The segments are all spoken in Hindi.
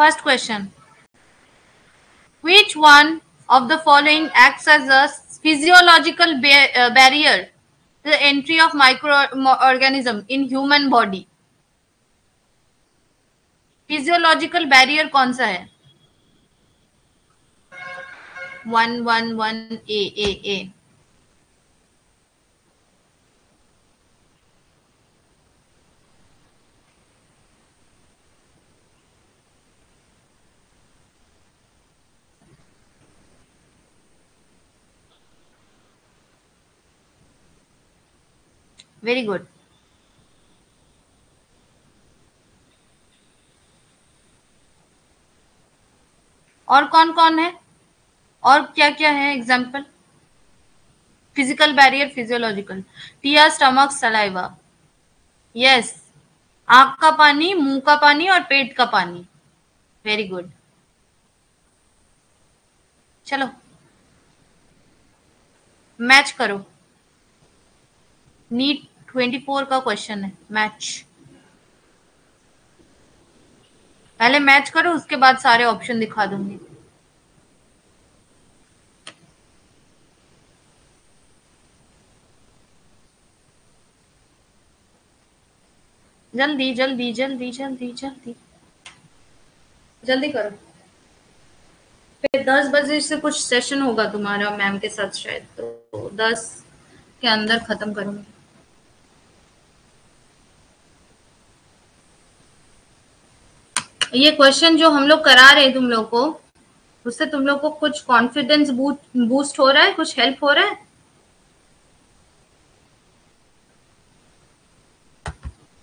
First question. Which one of the following acts as a physiological barrier to the entry of microorganism in human body? Physiological barrier कौन सा है? 111 ए. Very good. और कौन कौन है? और क्या क्या है एग्जाम्पल? Physical barrier, physiological. टिया, स्टमक, सलाइवा. यस. आंख का पानी, मुंह का पानी और पेट का पानी. Very good. चलो मैच करो. नीट 24 का क्वेश्चन है. मैच. पहले मैच करो, उसके बाद सारे ऑप्शन दिखा दूंगी. जल्दी जल्दी जल्दी जल्दी जल्दी जल्दी करो. फिर 10 बजे से कुछ सेशन होगा तुम्हारा मैम के साथ शायद, तो 10 के अंदर खत्म करूंगी. ये क्वेश्चन जो हम लोग करा रहे हैं तुम लोग को, उससे तुम लोग को कुछ कॉन्फिडेंस बूस्ट हो रहा है, कुछ हेल्प हो रहा है?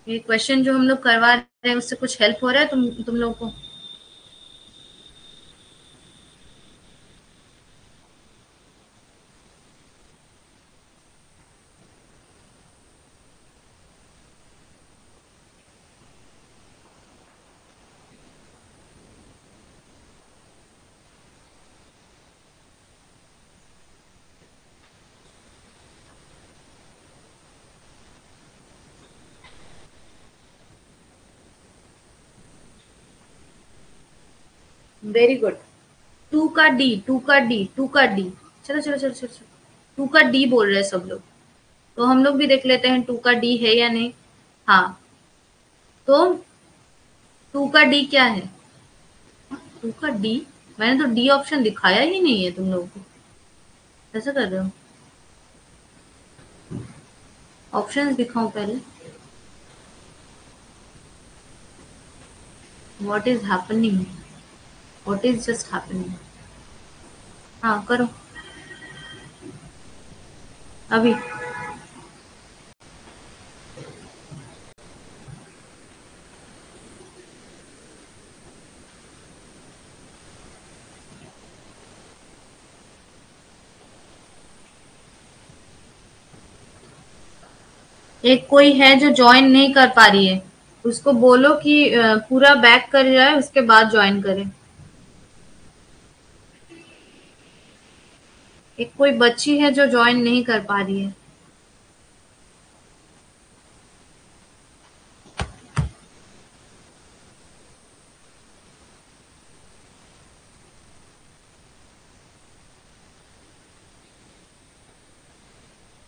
ये क्वेश्चन जो हम लोग करवा रहे हैं उससे कुछ हेल्प हो रहा है तुम लोग को? Very good. 2 का डी, 2 का डी, 2 का डी. चलो चलो चलो चलो. 2 का डी बोल रहे हैं सब लोग, तो हम लोग भी देख लेते हैं 2 का डी है या नहीं. हाँ, तो 2 का डी क्या है? 2 का डी. मैंने तो डी ऑप्शन दिखाया ही नहीं है तुम लोगों को. ऐसा कर रहे हो? ऑप्शंस दिखाओ पहले. What is happening? What is just happening? हाँ करो अभी. एक कोई है जो ज्वाइन नहीं कर पा रही है, उसको बोलो कि पूरा बैक कर जाए, उसके बाद ज्वाइन करे. एक कोई बच्ची है जो ज्वाइन नहीं कर पा रही है.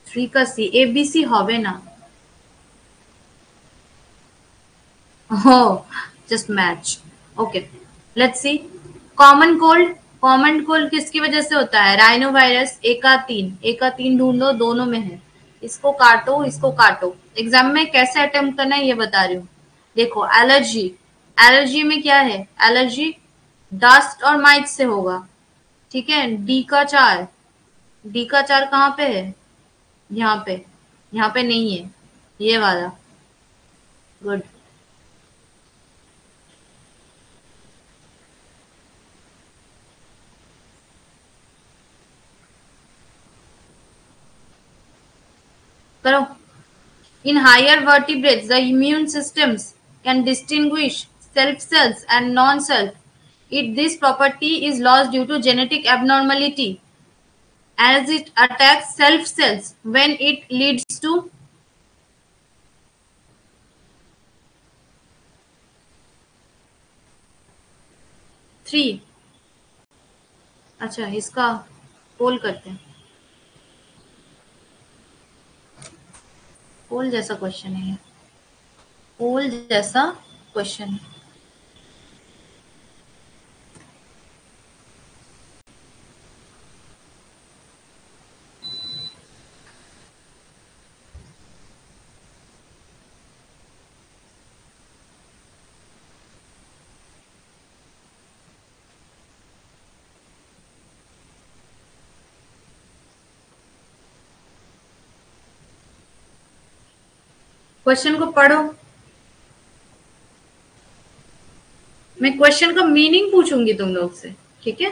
थ्री का सी. एबीसी হবে না. Oh, just match. Okay, let's see. Common cold. Common cold किसकी वजह से होता है? Rhino virus. एक का तीन ढूंढो, दोनों में है. इसको काटो, इसको काटो. एग्जाम में कैसे अटेम्प्ट करना है ये बता रही हूँ. देखो, एलर्जी. एलर्जी में क्या है? एलर्जी डस्ट और माइट से होगा. ठीक है. डी का 4. डी का 4 कहाँ पे है? यहाँ पे. यहाँ पे नहीं है, ये वाला. गुड. करो. In higher vertebrates, the immune systems can distinguish self cells and non-self. If this property is lost due to genetic abnormality, as it attacks self cells, when it leads to 3। अच्छा, इसका पोल करते हैं। पोल जैसा क्वेश्चन है ये, पोल जैसा क्वेश्चन है। क्वेश्चन को पढ़ो। मैं क्वेश्चन का मीनिंग पूछूंगी तुम लोग से, ठीक है?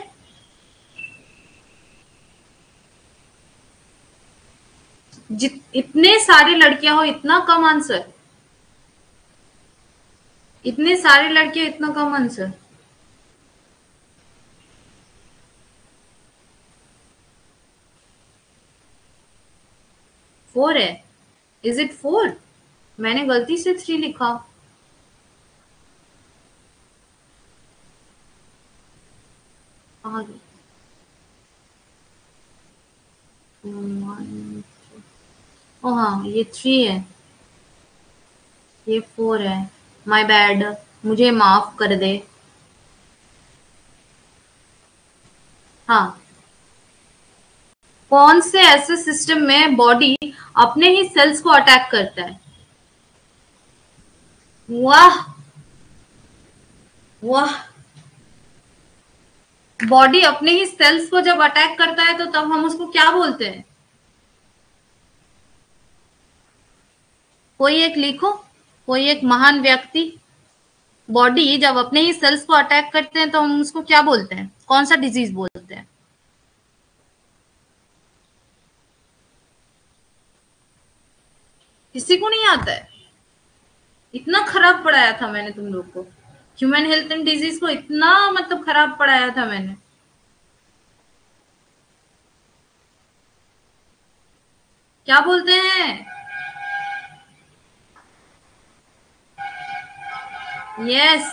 इतने सारी लड़कियां हो, इतना कम आंसर? इतने सारे लड़के, इतना कम आंसर? फोर है? Is it four? मैंने गलती से 3 लिखा। आगे। ओ हाँ, ये 3 है, ये 4 है। माय बैड, मुझे माफ कर दे। हाँ, कौन से ऐसे सिस्टम में बॉडी अपने ही सेल्स को अटैक करता है? वाह वाह, बॉडी अपने ही सेल्स को जब अटैक करता है तो तब हम उसको क्या बोलते हैं? कोई एक लिखो, कोई एक महान व्यक्ति। बॉडी जब अपने ही सेल्स को अटैक करते हैं तो हम उसको क्या बोलते हैं? कौन सा डिजीज बोलते हैं? किसी को नहीं आता है? इतना खराब पढ़ाया था मैंने तुम लोग को, ह्यूमन हेल्थ एंड डिजीज को इतना मतलब खराब पढ़ाया था मैंने। क्या बोलते हैं? Yes,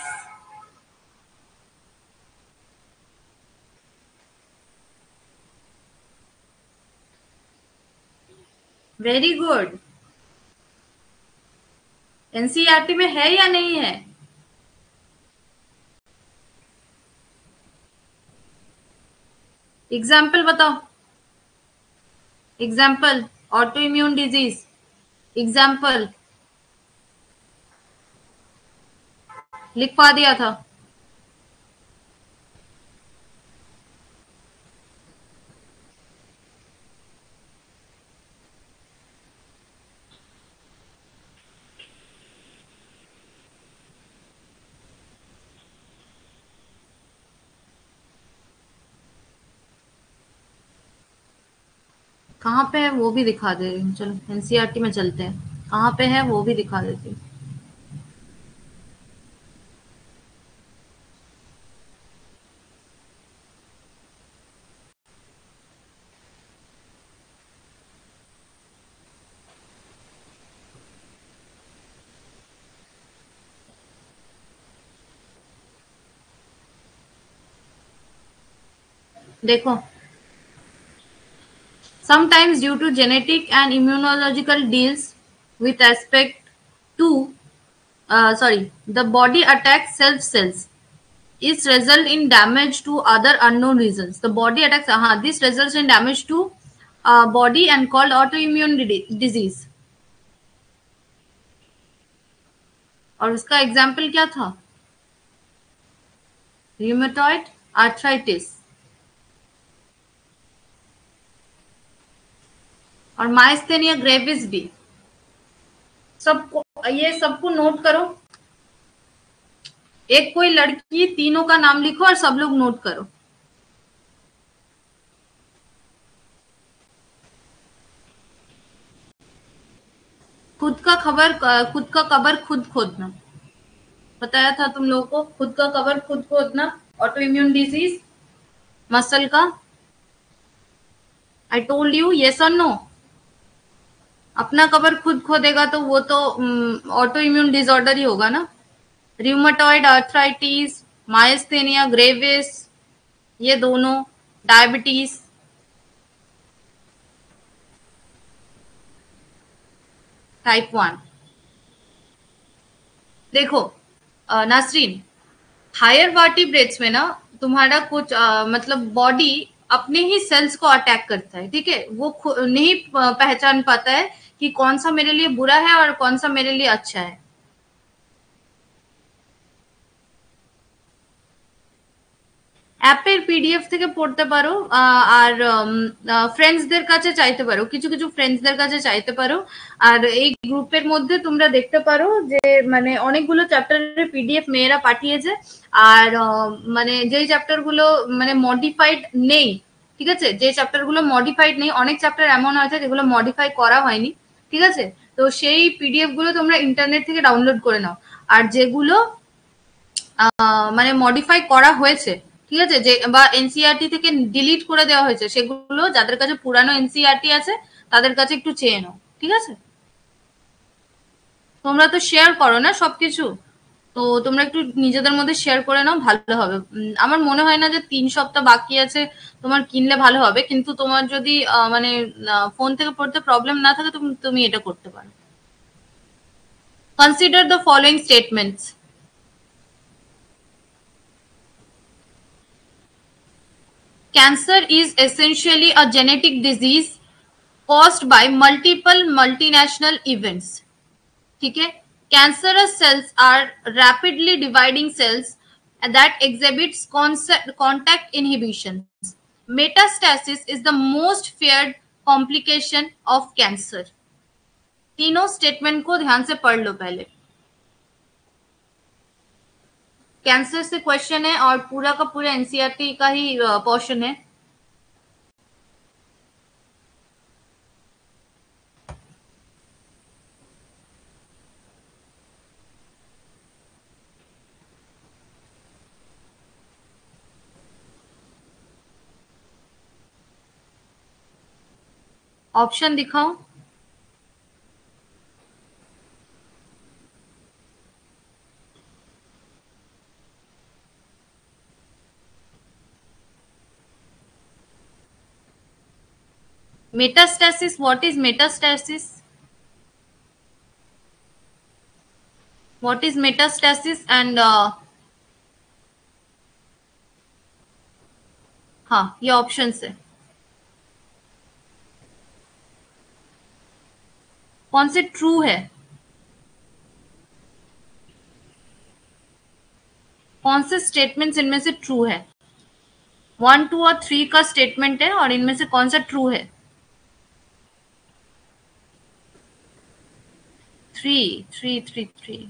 very good. एनसीईआरटी में है या नहीं है? एग्जाम्पल बताओ। Example, auto immune disease. Example लिखवा दिया था। कहाँ पे है वो भी दिखा दे रही हूँ। चलो एनसीईआरटी में चलते हैं, कहाँ पे है वो भी दिखा देती हूँ। देखो, sometimes due to genetic and immunological deals with aspect to the body attacks self cells. It result in damage to other unknown reasons. The body attacks, हाँ, this results in damage to body and called autoimmune disease. और उसका एग्जाम्पल क्या था? Rheumatoid arthritis और माइस्थेनिया ग्रेविस भी। सबको, ये सबको नोट करो। एक कोई लड़की, तीनों का नाम लिखो और सब लोग नोट करो। खुद का कबर खुद खोदना, बताया था तुम लोगों को। खुद का कबर खुद खोदना, ऑटो इम्यून डिजीज, मसल का। आई टोल्ड यू, यस और नो? अपना कबर खुद खोदेगा तो वो तो ऑटो इम्यून डिसऑर्डर ही होगा ना। र्यूमेटॉइड आर्थराइटिस, माइस्थेनिया ग्रेविस, ये दोनों, डायबिटीज, टाइप 1। देखो नासरीन, हायर वर्टिब्रेट्स में ना तुम्हारा कुछ मतलब बॉडी अपने ही सेल्स को अटैक करता है, ठीक है। वो नहीं पहचान पाता है कि कौन सा मेरे लिए बुरा है और कौन सा मेरे लिए अच्छा है। অ্যাপের পিডিএফ থেকে পড়তে পারো, আর ফ্রেন্ডসদের কাছে চাইতে পারো, কিছু কিছু ফ্রেন্ডসদের কাছে চাইতে পারো। আর এই গ্রুপের মধ্যে তোমরা দেখতে পারো যে মানে অনেকগুলো চ্যাপ্টারের পিডিএফ মেয়েরা পাঠিয়েছে। আর মানে যেই চ্যাপ্টার গুলো মানে মডিফাইড নেই, ঠিক আছে, যে চ্যাপ্টার গুলো মডিফাইড নেই, অনেক চ্যাপ্টার এমন আছে যেগুলো মডিফাই করা হয়নি, ঠিক আছে। তো সেই পিডিএফ গুলো তোমরা ইন্টারনেট থেকে ডাউনলোড করে নাও। আর যেগুলো মানে মডিফাই করা হয়েছে, ঠিক আছে, যে বা এনসিআরটি থেকে ডিলিট করে দেওয়া হয়েছে, সেগুলো যাদের কাছে পুরানো এনসিআরটি আছে তাদের কাছে একটু চেয়ে নাও, ঠিক আছে। তোমরা তো শেয়ার করো না সবকিছু, তো তোমরা একটু নিজেদের মধ্যে শেয়ার করে নাও, ভালো হবে। আমার মনে হয় না যে 3 সপ্তাহ বাকি আছে তোমার কিনলে ভালো হবে, কিন্তু তোমার যদি মানে ফোন থেকে পড়তে প্রবলেম না থাকে তুমি তুমি এটা করতে পারো। Consider the following statements. Cancer is essentially a genetic disease caused by multiple multinational events. ठीक है। Cancerous cells are rapidly dividing cells that exhibits contact inhibitions. Metastasis is the most feared complication of cancer. तीनों स्टेटमेंट को ध्यान से पढ़ लो पहले। कैंसर से क्वेश्चन है और पूरा का पूरा एनसीईआरटी का ही पोर्शन है। ऑप्शन दिखाओ। Metastasis, what is metastasis? What is metastasis? And हाँ, ये ऑप्शन है। कौन से ट्रू है? कौन से स्टेटमेंट्स इनमें से ट्रू है? 1, 2 और 3 का स्टेटमेंट है और इनमें से कौन सा ट्रू है? 3, 3, 3, 3।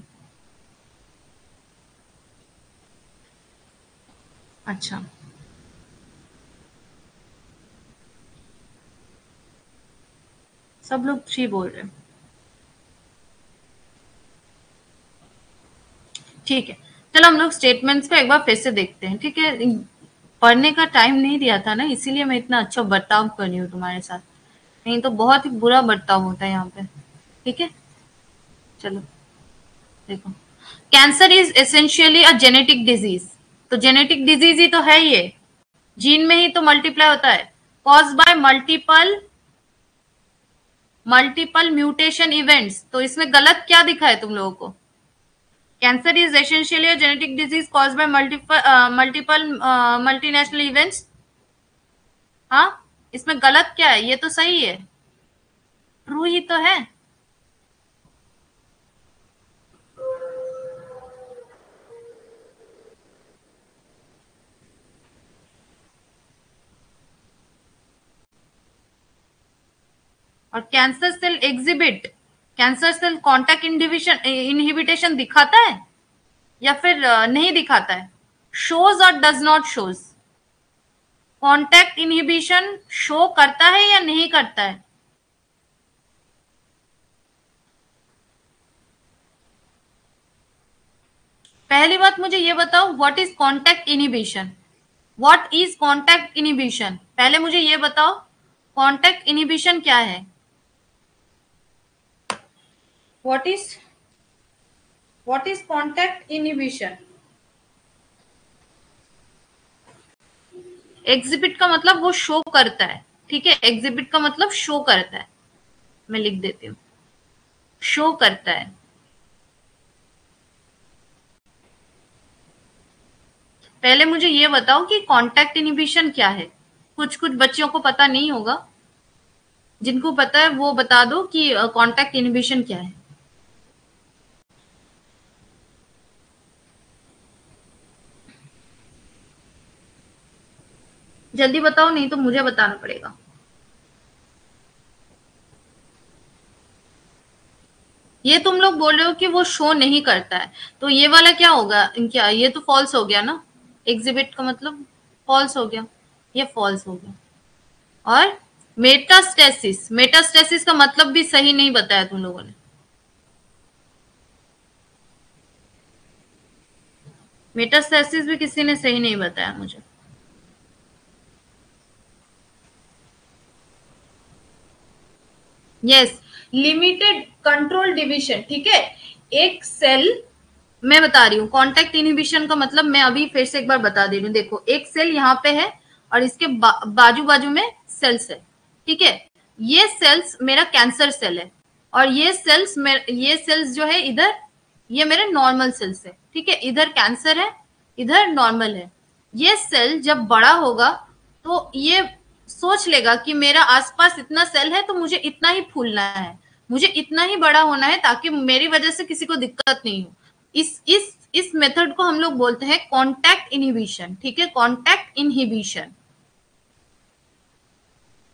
अच्छा, सब लोग 3 बोल रहे हैं। ठीक है, चलो हम लोग स्टेटमेंट्स को एक बार फिर से देखते हैं, ठीक है। पढ़ने का टाइम नहीं दिया था ना, इसीलिए मैं इतना अच्छा बर्ताव कर रही हूँ तुम्हारे साथ, नहीं तो बहुत ही बुरा बर्ताव होता है यहाँ पे, ठीक है। चलो देखो, cancer is essentially a genetic disease. तो जेनेटिक डिजीज ही तो है ये, जीन में ही तो मल्टीप्लाई होता है। Cause by multiple multiple mutation events, तो इसमें गलत क्या दिखा है तुम लोगों को? Cancer is essentially a genetic disease cause by multiple multinational events. हाँ, इसमें गलत क्या है? ये तो सही है, ट्रू ही तो है। और कैंसर सेल कॉन्टैक्ट इनहिबिटेशन दिखाता है या फिर नहीं दिखाता है? शोज और does not shows. Contact inhibition show करता है या नहीं करता है? पहली बात मुझे ये बताओ, what is contact inhibition? What is contact inhibition? पहले मुझे ये बताओ, कॉन्टैक्ट इनहिबिशन क्या है? What is contact inhibition? Exhibit का मतलब वो शो करता है, ठीक है, एग्जिबिट का मतलब शो करता है, मैं लिख देती हूँ, शो करता है। पहले मुझे ये बताओ कि कॉन्टैक्ट इनहिबिशन क्या है, कुछ कुछ बच्चों को पता नहीं होगा, जिनको पता है वो बता दो कि कॉन्टैक्ट इनहिबिशन क्या है। जल्दी बताओ, नहीं तो मुझे बताना पड़ेगा। ये तुम लोग बोल रहे हो कि वो शो नहीं करता है, तो ये वाला क्या होगा, क्या ये तो फॉल्स हो गया ना, एग्जिबिट का मतलब फॉल्स हो गया, ये फॉल्स हो गया। और मेटास्टेसिस, मेटास्टेसिस का मतलब भी सही नहीं बताया तुम लोगों ने। मेटास्टेसिस भी किसी ने सही नहीं बताया मुझे। यस, लिमिटेड कंट्रोल डिवीजन, ठीक है। एक सेल, मैं बता रही हूँ कॉन्टैक्ट इनहिबिशन का मतलब, मैं अभी फिर से एक बार बता दे रही हूँ। देखो, एक सेल यहाँ पे है और इसके बाजू बाजू में सेल्स है, ठीक है। ये सेल्स मेरा कैंसर सेल है, और ये सेल्स जो है इधर, ये मेरे नॉर्मल सेल्स है, ठीक है। इधर कैंसर है, इधर नॉर्मल है। ये सेल जब बड़ा होगा तो ये सोच लेगा कि मेरा आसपास इतना सेल है तो मुझे इतना ही फूलना है, मुझे इतना ही बड़ा होना है ताकि मेरी वजह से किसी को दिक्कत नहीं हो। इस मेथड को हम लोग बोलते हैं कॉन्टैक्ट इनहिबिशन, ठीक है, कॉन्टैक्ट इनहिबिशन।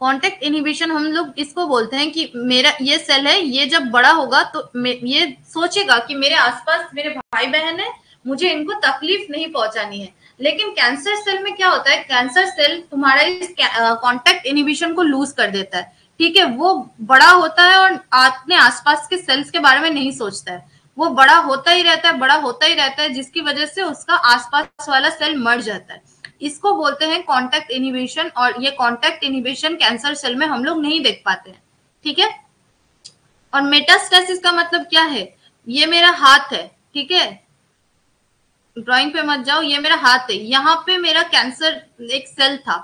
कॉन्टैक्ट इनहिबिशन हम लोग इसको बोलते हैं कि मेरा ये सेल है, ये जब बड़ा होगा तो ये सोचेगा कि मेरे आसपास मेरे भाई बहन है, मुझे इनको तकलीफ नहीं पहुंचानी है। लेकिन कैंसर सेल में क्या होता है, कैंसर सेल तुम्हारा इस कॉन्टैक्ट इनहिबिशन को लूज कर देता है, ठीक है। वो बड़ा होता है और अपने आसपास के सेल्स के बारे में नहीं सोचता है, वो बड़ा होता ही रहता है, बड़ा होता ही रहता है, जिसकी वजह से उसका आसपास वाला सेल मर जाता है। इसको बोलते हैं कॉन्टैक्ट इनहिबिशन, और ये कॉन्टैक्ट इनहिबिशन कैंसर सेल में हम लोग नहीं देख पाते हैं, ठीक है। और मेटास्टेसिस का मतलब क्या है, ये मेरा हाथ है, ठीक है, ड्राइंग पे मत जाओ, ये मेरा हाथ है, यहाँ पे मेरा कैंसर एक सेल था,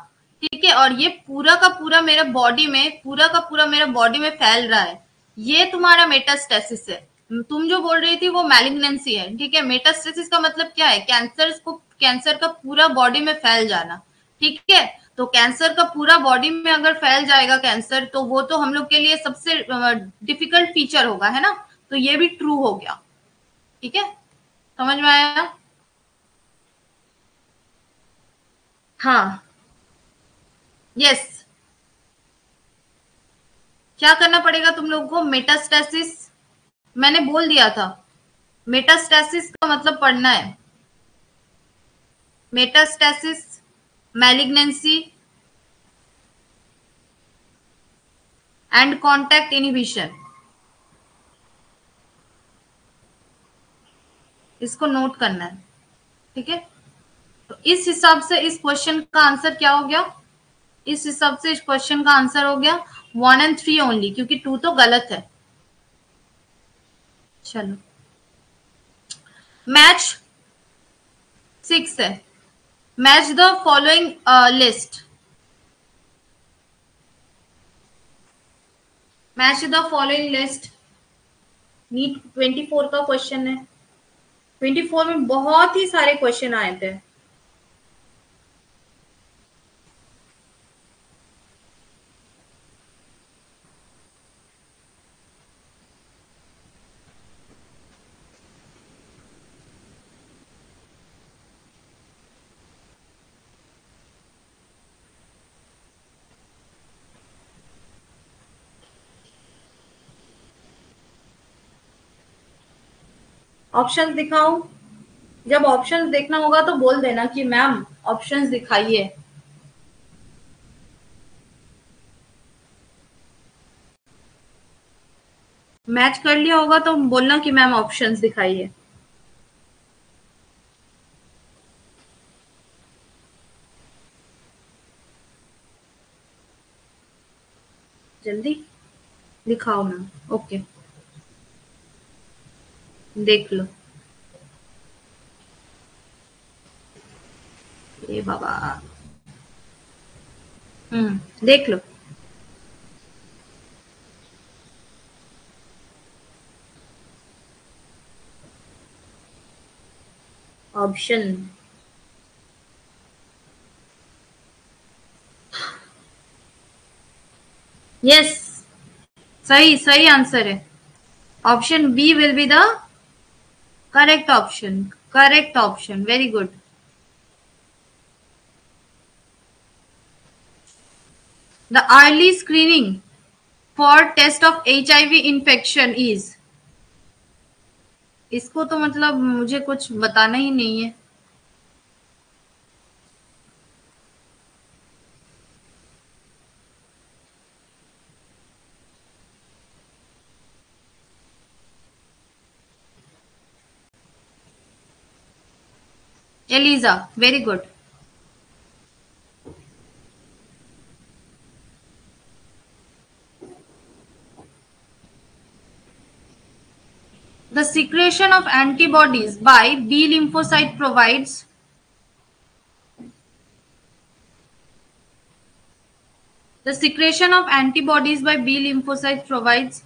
ठीक है, और ये पूरा का पूरा मेरा बॉडी में, पूरा का पूरा मेरा बॉडी में फैल रहा है, ये तुम्हारा मेटास्टेसिस है। तुम जो बोल रही थी वो मैलिग्नेंसी है, ठीक है। मेटास्टेसिस का मतलब क्या है, कैंसर का पूरा बॉडी में फैल जाना, ठीक है। तो कैंसर का पूरा बॉडी में अगर फैल जाएगा कैंसर, तो वो तो हम लोग के लिए सबसे डिफिकल्ट फीचर होगा, है ना। तो ये भी ट्रू हो गया, ठीक है, समझ में आया। हाँ, यस, क्या करना पड़ेगा तुम लोगों को, मेटास्टेसिस, मैंने बोल दिया था, मेटास्टेसिस का मतलब पढ़ना है, metastasis, malignancy and contact inhibition, इसको नोट करना है, ठीक है। तो इस हिसाब से इस क्वेश्चन का आंसर क्या हो गया, इस हिसाब से इस क्वेश्चन का आंसर हो गया 1 and 3 ओनली, क्योंकि 2 तो गलत है। चलो, मैच 6 है, match the following list, match the following list, NEET 24 का क्वेश्चन है। 24 में बहुत ही सारे क्वेश्चन आए थे। ऑप्शंस दिखाऊं, जब ऑप्शंस देखना होगा तो बोल देना कि मैम ऑप्शंस दिखाइए। मैच कर लिया होगा तो बोलना कि मैम ऑप्शंस दिखाइए। जल्दी दिखाओ मैम, ओके, देख लो। ये बाबा, देख लो। ऑप्शन, यस, सही सही आंसर है। Option B will be the correct option, correct option, very good. The early screening for test of HIV infection is, इसको तो मतलब मुझे कुछ बताना ही नहीं है। ELISA, very good. The secretion of antibodies by B lymphocyte provides, the secretion of antibodies by B lymphocytes provides,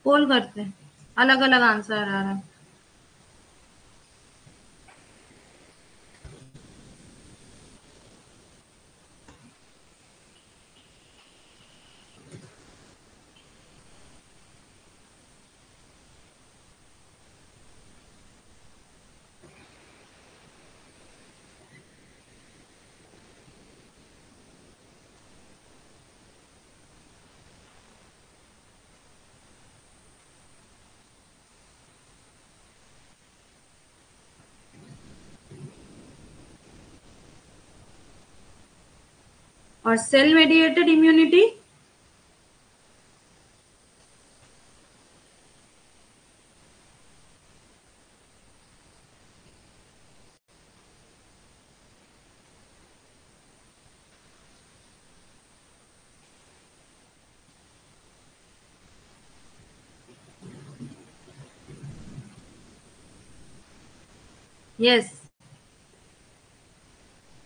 poll करते हैं, अलग अलग आंसर आ रहा है। और cell mediated immunity, yes,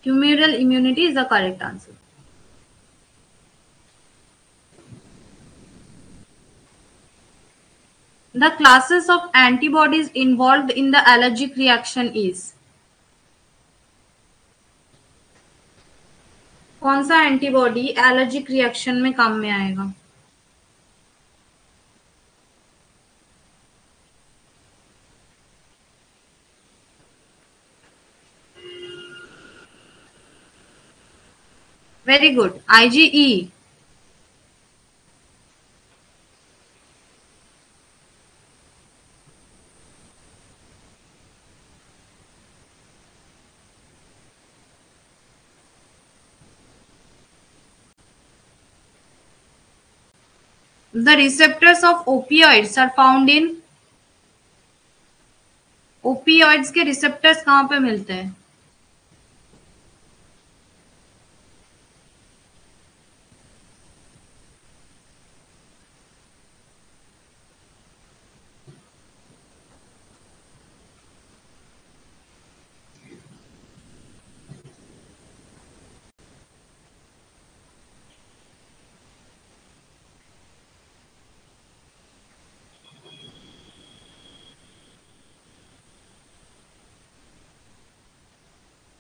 humoral immunity is the correct answer. The classes of antibodies involved in the allergic reaction is, कौन सा एंटीबॉडी एलर्जिक रिएक्शन में काम में आएगा? Very good, IgE। The receptors of opioids are found in, opioids के रिसेप्टर्स कहाँ पे मिलते हैं?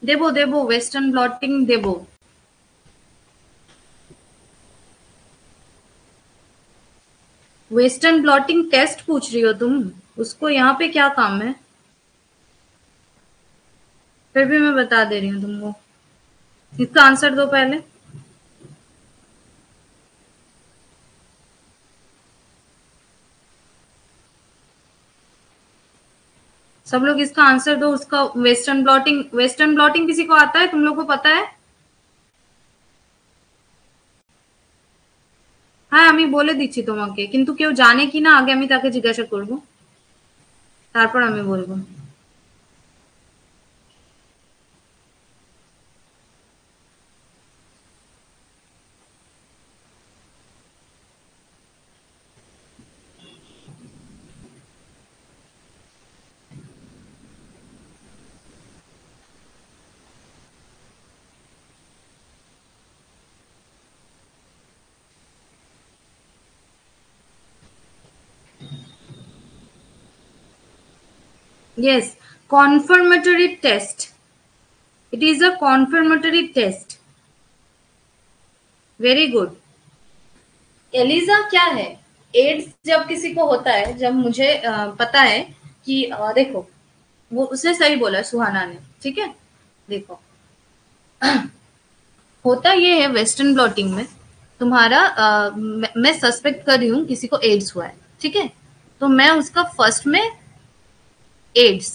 देबो देबो, वेस्टर्न ब्लॉटिंग देबो। वेस्टर्न ब्लॉटिंग टेस्ट पूछ रही हो तुम, उसको यहाँ पे क्या काम है? फिर भी मैं बता दे रही हूँ तुमको, इसका आंसर दो पहले। सब लोग इसका आंसर दो। उसका वेस्टर्न ब्लॉटिंग किसी को आता है? तुम लोग को पता है? হ্যাঁ আমি বলে দিচ্ছি তোমাকে, কিন্তু কেউ জানে কিনা আগে আমি তাকে জিজ্ঞাসা করব, তারপর আমি বলবো। Yes, confirmatory test. It is a confirmatory test. Very good. ELISA क्या है? एड्स जब किसी को होता है, जब मुझे पता है कि देखो, वो उसने सही बोला सुहाना ने, ठीक है। देखो होता ये है वेस्टर्न ब्लॉटिंग में, तुम्हारा मैं सस्पेक्ट कर रही हूँ किसी को एड्स हुआ है, ठीक है, तो मैं उसका फर्स्ट में एड्स,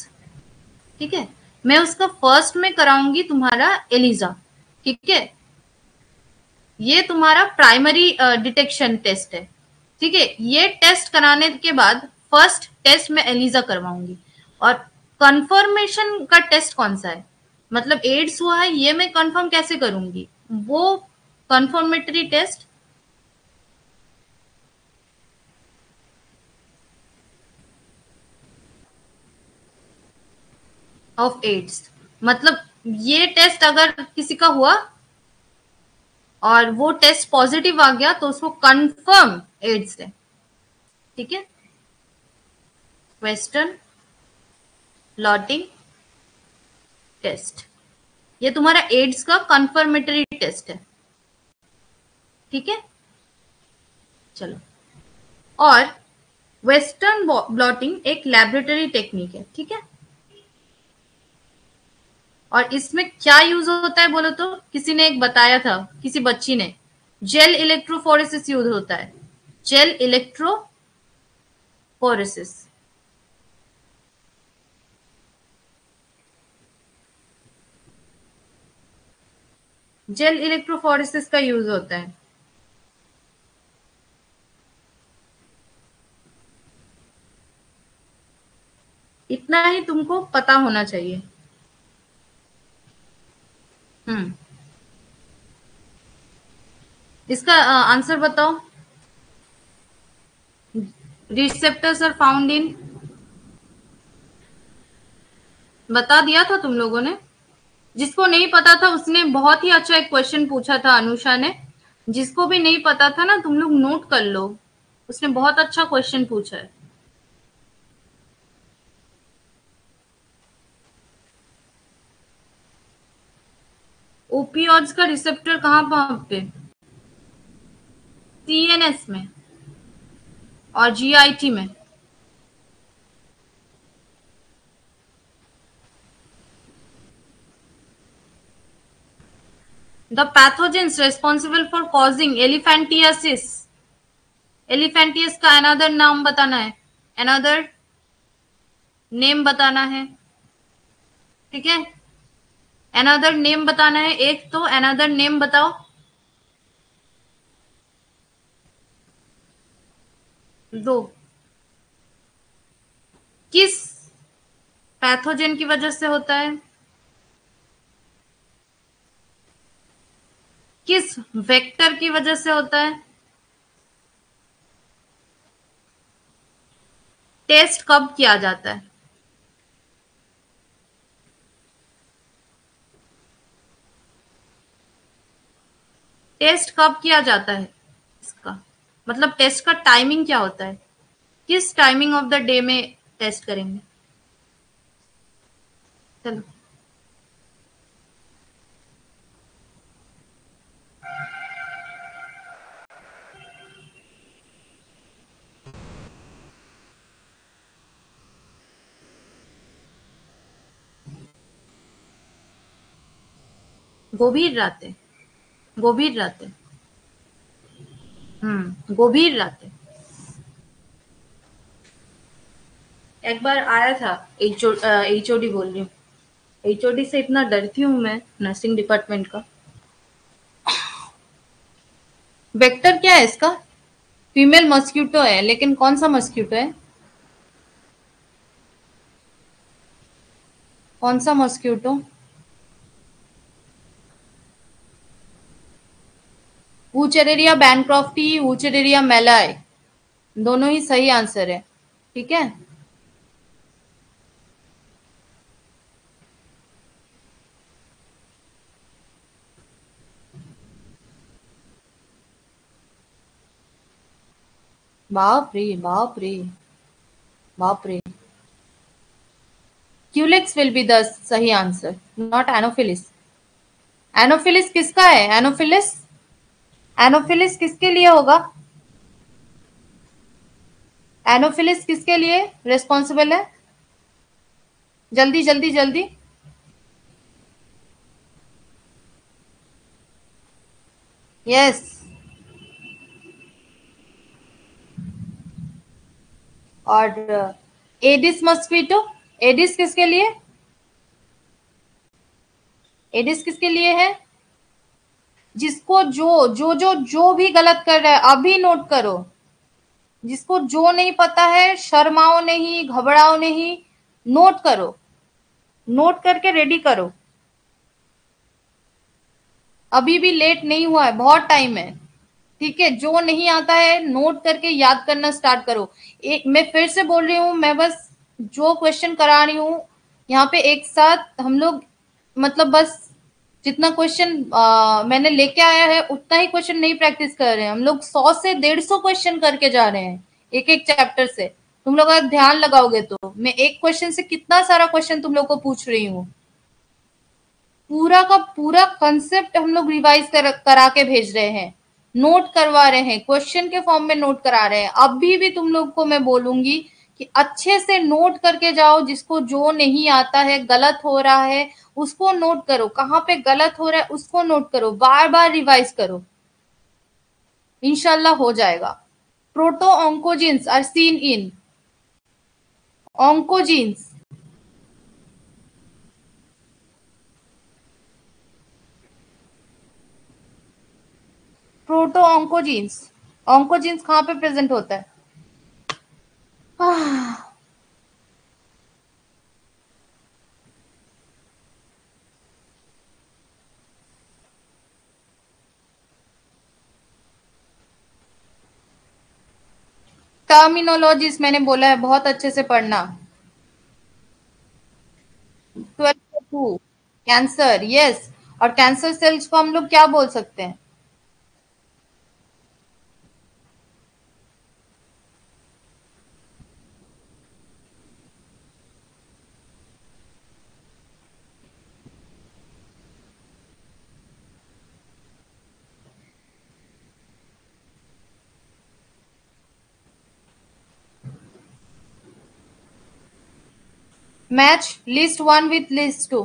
ठीक है, मैं उसका फर्स्ट में कराऊंगी तुम्हारा एलिजा, ठीक है। ये तुम्हारा प्राइमरी डिटेक्शन टेस्ट है, ठीक है। ये टेस्ट कराने के बाद फर्स्ट टेस्ट में एलिजा करवाऊंगी। और कंफर्मेशन का टेस्ट कौन सा है? मतलब एड्स हुआ है ये मैं कंफर्म कैसे करूंगी? वो कंफर्मेटरी टेस्ट ऑफ एड्स, मतलब ये टेस्ट अगर किसी का हुआ और वो टेस्ट पॉजिटिव आ गया तो उसको कंफर्म एड्स है, ठीक है। वेस्टर्न ब्लॉटिंग टेस्ट, ये तुम्हारा एड्स का कंफर्मेटरी टेस्ट है, ठीक है। चलो, और वेस्टर्न ब्लॉटिंग एक लैबोरेटरी टेक्निक है, ठीक है। और इसमें क्या यूज होता है बोलो तो? किसी ने एक बताया था, किसी बच्ची ने, जेल इलेक्ट्रोफोरेसिस यूज होता है। जेल इलेक्ट्रोफोरेसिस, जेल इलेक्ट्रोफोरेसिस का यूज होता है। इतना ही तुमको पता होना चाहिए। हम्म, इसका आंसर बताओ। रिसेप्टर्स आर फाउंड इन, बता दिया था तुम लोगों ने। जिसको नहीं पता था उसने बहुत ही अच्छा एक क्वेश्चन पूछा था, अनुषा ने। जिसको भी नहीं पता था ना, तुम लोग नोट कर लो, उसने बहुत अच्छा क्वेश्चन पूछा है। ओपियोइड्स का रिसेप्टर कहाँ पे? सीएनएस में और जीआईटी में। The pathogens responsible for causing elephantiasis, elephantiasis का अनदर नाम बताना है, अनदर नेम बताना है, ठीक है। अनदर नेम बताना है, एक तो अनदर नेम बताओ। दो। किस पैथोजेन की वजह से होता है? किस वेक्टर की वजह से होता है? टेस्ट कब किया जाता है? टेस्ट कब किया जाता है इसका? मतलब टेस्ट का टाइमिंग क्या होता है? किस टाइमिंग ऑफ द डे में टेस्ट करेंगे? चलो, গভীর রাতে, গভীর রাতে। গভীর রাতে। एक बार आया था एचओडी बोल रही हूँ, एचओडी से इतना डरती हूँ मैं नर्सिंग डिपार्टमेंट का। वेक्टर क्या है इसका? फीमेल मस्क्यूटो है, लेकिन कौन सा मस्क्यूटो है? कौन सा मस्क्यूटो? वूचेरेरिया बैनक्रॉफ्टी, वूचेरेरिया मेलाई, दोनों ही सही आंसर है। ठीक है, बाप रे बाप रे बाप रे। क्यूलेक्स विल बी द सही आंसर, नॉट एनोफिलिस। एनोफिलिस किसका है? एनोफिलिस, एनोफिलिस किसके लिए होगा? एनोफिलिस किसके लिए रिस्पॉन्सिबल है? जल्दी जल्दी जल्दी। यस। और एडिस मस्क्वीटो, एडिस किसके लिए? एडिस किसके लिए है? जिसको जो भी गलत कर रहा है अभी नोट करो। जिसको जो नहीं पता है शर्माओ नहीं, घबराओ नहीं, नोट करो, नोट करके रेडी करो। अभी भी लेट नहीं हुआ है, बहुत टाइम है। ठीक है, जो नहीं आता है नोट करके याद करना स्टार्ट करो। एक मैं फिर से बोल रही हूँ, मैं बस जो क्वेश्चन करा रही हूँ यहाँ पे एक साथ हम लोग, मतलब बस जितना क्वेश्चन मैंने लेके आया है उतना ही क्वेश्चन नहीं प्रैक्टिस कर रहे हैं हम लोग। 100 से 150 क्वेश्चन करके जा रहे हैं एक एक चैप्टर से। तुम लोग अगर ध्यान लगाओगे तो मैं एक क्वेश्चन से कितना सारा क्वेश्चन तुम लोग को पूछ रही हूँ। पूरा का पूरा कंसेप्ट हम लोग रिवाइज करा के भेज रहे हैं, नोट करवा रहे हैं, क्वेश्चन के फॉर्म में नोट करा रहे हैं। अभी भी तुम लोग को मैं बोलूंगी कि अच्छे से नोट करके जाओ। जिसको जो नहीं आता है, गलत हो रहा है, उसको नोट करो, कहाँ पे गलत हो रहा है उसको नोट करो, बार बार रिवाइज करो, इंशाल्लाह हो जाएगा। Proto oncogenes are seen in oncogenes. Proto oncogenes, oncogenes कहाँ पे प्रेजेंट होता है? टर्मिनोलॉजीज मैंने बोला है, बहुत अच्छे से पढ़ना। 12 कैंसर, यस। और कैंसर सेल्स को हम लोग क्या बोल सकते हैं? Match list one with list two.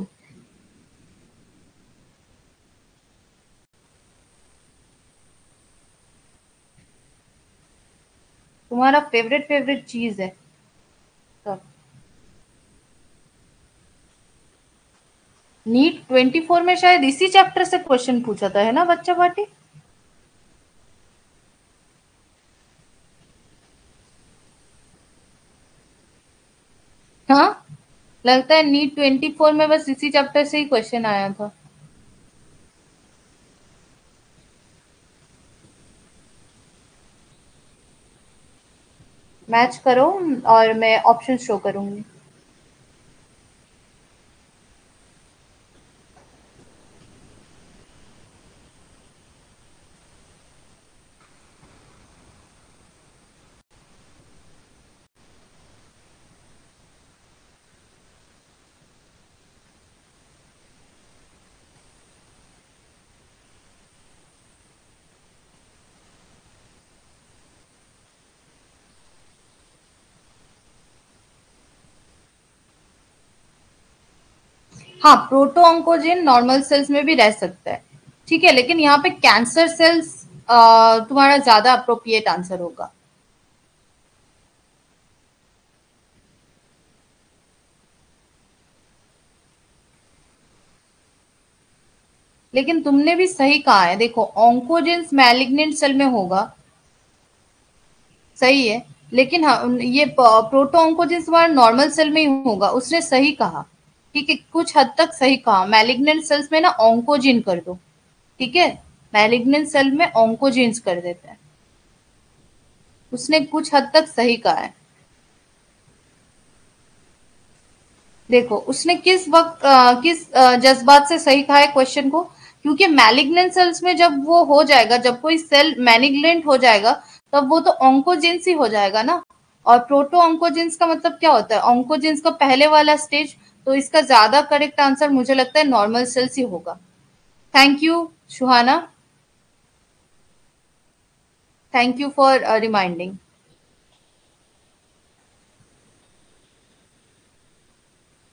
तुम्हारा फेवरेट फेवरेट चीज है सब। नीट 24 में शायद इसी चैप्टर से क्वेश्चन पूछा था, है ना बच्चा पार्टी? हाँ, लगता है नीट 24 में बस इसी चैप्टर से ही क्वेश्चन आया था। मैच करो और मैं ऑप्शन शो करूंगी। हाँ, प्रोटो ऑन्कोजेन नॉर्मल सेल्स में भी रह सकता है, ठीक है, लेकिन यहाँ पे कैंसर सेल्स तुम्हारा ज्यादा अप्रोप्रिएट आंसर होगा। लेकिन तुमने भी सही कहा है, देखो ऑन्कोजेंस मैलिग्नेंट सेल में होगा, सही है, लेकिन हाँ ये प्रोटो ऑन्कोजेंस हमारा नॉर्मल सेल में ही होगा, उसने सही कहा। ठीक है, कुछ हद तक सही कहा, मैलिग्नेंट सेल्स में ना ऑन्कोजीन कर दो। ठीक है, मैलिग्नेंट सेल में ऑन्कोजीन्स कर देते हैं, उसने कुछ हद तक सही कहा है। देखो उसने किस वक्त किस जज्बात से सही कहा है क्वेश्चन को, क्योंकि मैलिग्नेंट सेल्स में जब वो हो जाएगा, जब कोई सेल मैलिग्नेंट हो जाएगा, तब वो तो ऑन्कोजेंस ही हो जाएगा ना। और प्रोटो ऑन्कोजेंस का मतलब क्या होता है, ऑन्कोजेंस का पहले वाला स्टेज। तो इसका ज्यादा करेक्ट आंसर मुझे लगता है नॉर्मल सेल्स ही होगा। Thank you Suhana, thank you for reminding.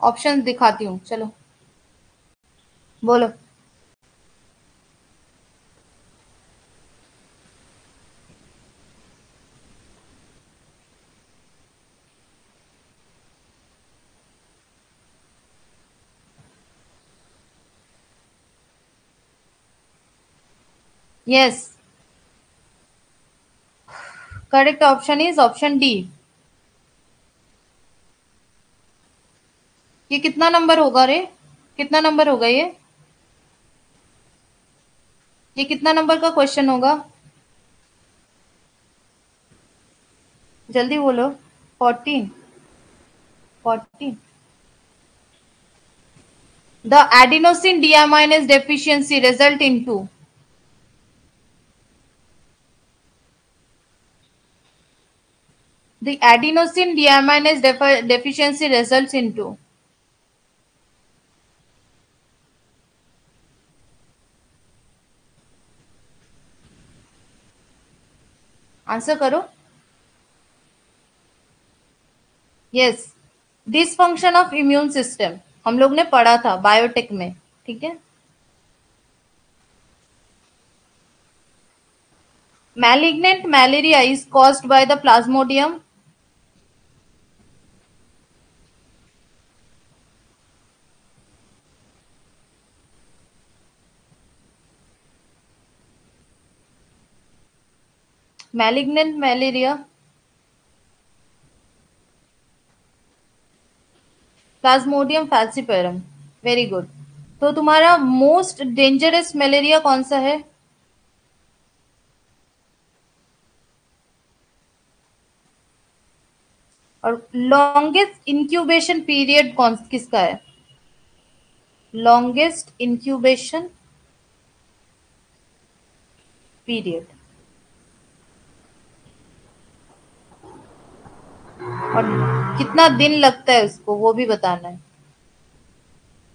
Option दिखाती हूँ, चलो बोलो। Yes, correct option is option D. ये कितना नंबर होगा रे, कितना नंबर होगा ये कितना नंबर का क्वेश्चन होगा, जल्दी बोलो। 14, 14। The adenosine deaminase deficiency result into, the adenosine deaminase deficiency results into, answer करो। Yes, dysfunction of immune system, हम लोग ने पढ़ा था बायोटेक में। ठीक है, malignant malaria is caused by the plasmodium, malignant malaria, Plasmodium falciparum, very good. तो तुम्हारा मोस्ट डेंजरस मलेरिया कौन सा है, और लॉन्गेस्ट इंक्यूबेशन पीरियड कौन किसका है, लॉन्गेस्ट इंक्यूबेशन पीरियड, और कितना दिन लगता है उसको वो भी बताना है,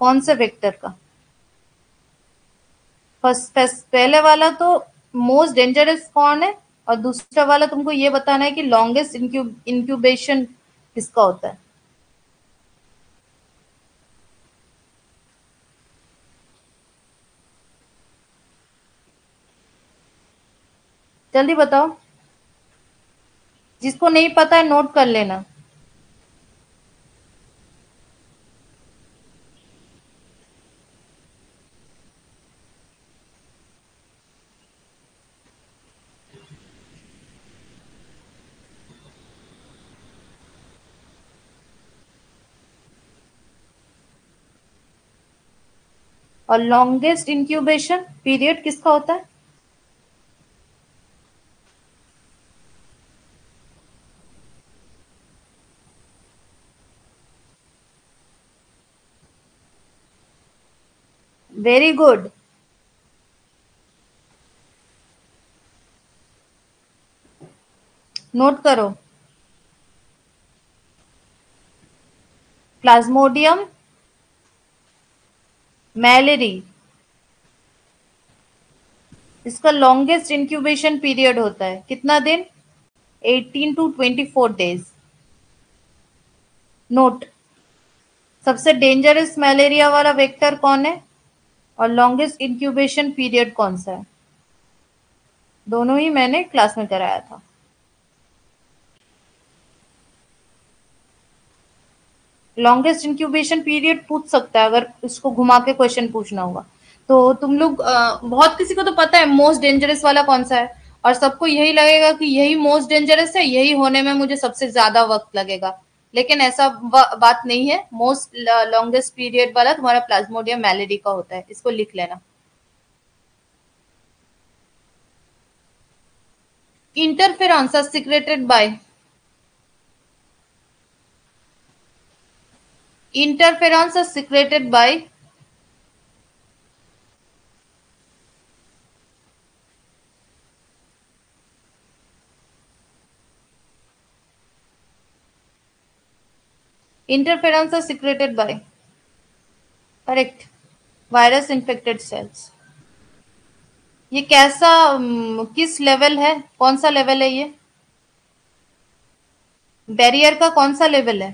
कौन से वेक्टर का। पहले वाला तो मोस्ट डेंजरस कौन है, और दूसरा वाला तुमको ये बताना है कि लॉन्गेस्ट इंक्यूबेशन किसका होता है। जल्दी बताओ, जिसको नहीं पता है नोट कर लेना। और लॉन्गेस्ट इंक्यूबेशन पीरियड किसका होता है, वेरी गुड। नोट करो, प्लाज्मोडियम मैलेरी, इसका लॉन्गेस्ट इंक्यूबेशन पीरियड होता है कितना दिन, 18 to 24 days। नोट, सबसे डेंजरस मलेरिया वाला वेक्टर कौन है, और लॉन्गेस्ट इंक्यूबेशन पीरियड कौन सा है, दोनों ही मैंने क्लास में कराया था। लॉन्गेस्ट इंक्यूबेशन पीरियड पूछ सकता है अगर इसको घुमा के क्वेश्चन पूछना होगा। तो तुम लोग बहुत किसी को तो पता है मोस्ट डेंजरस वाला कौन सा है, और सबको यही लगेगा कि यही मोस्ट डेंजरस है, यही होने में मुझे सबसे ज्यादा वक्त लगेगा। लेकिन ऐसा बात नहीं है। मोस्ट लॉन्गेस्ट पीरियड वाला तुम्हारा प्लाज्मोडियम मैलेडी का होता है, इसको लिख लेना। Interferons are secreted by interferons are secreted by interferons are secreted by correct virus infected cells. ये कैसा किस लेवल है, कौन सा लेवल है ये? बैरियर का कौन सा लेवल है?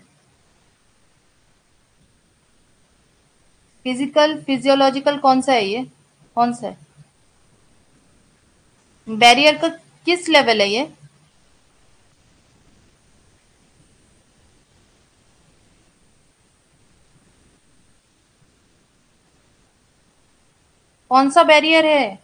फिजिकल फिजियोलॉजिकल कौन सा है ये? कौन सा है? बैरियर का किस लेवल है ये? कौन सा बैरियर है?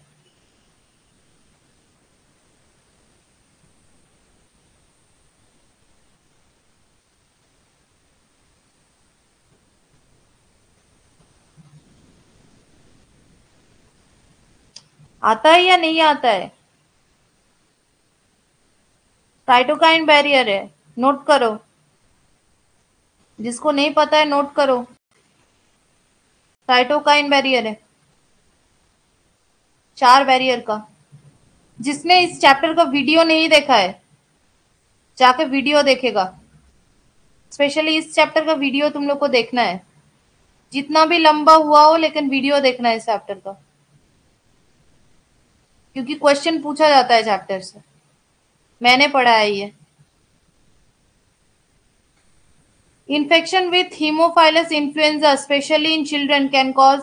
आता है या नहीं आता है? साइटोकाइन बैरियर है। नोट करो, जिसको नहीं पता है नोट करो। साइटोकाइन बैरियर है, 4 बैरियर का। जिसने इस चैप्टर का वीडियो नहीं देखा है, जाके वीडियो देखेगा। स्पेशली इस चैप्टर का वीडियो तुम लोग को देखना है, जितना भी लंबा हुआ हो, लेकिन वीडियो देखना है इस चैप्टर का, क्योंकि क्वेश्चन पूछा जाता है चैप्टर से। मैंने पढ़ा है ये। Infection with Haemophilus influenza specially in children can cause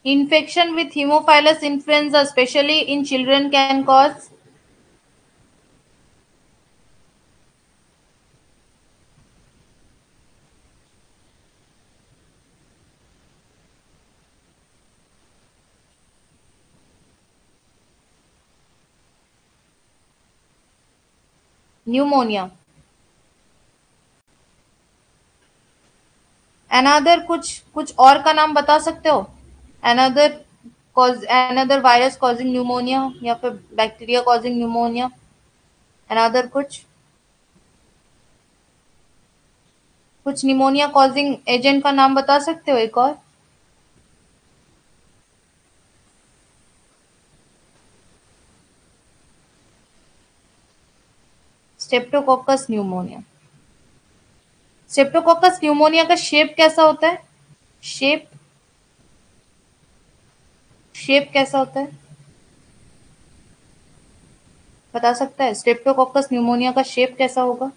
infection with Haemophilus influenza especially in children can cause pneumonia। Another कुछ और का नाम बता सकते हो? Another cause, another virus causing pneumonia, या फिर बैक्टीरिया कॉजिंग न्यूमोनिया। अनदर कुछ निमोनिया कॉजिंग एजेंट का नाम बता सकते हो एक और? Streptococcus pneumonia. स्टेप्टोकोकस न्यूमोनिया का शेप कैसा होता है? शेप शेप कैसा होता है, बता सकता है? स्टेप्टोकोकस न्यूमोनिया का शेप कैसा होगा?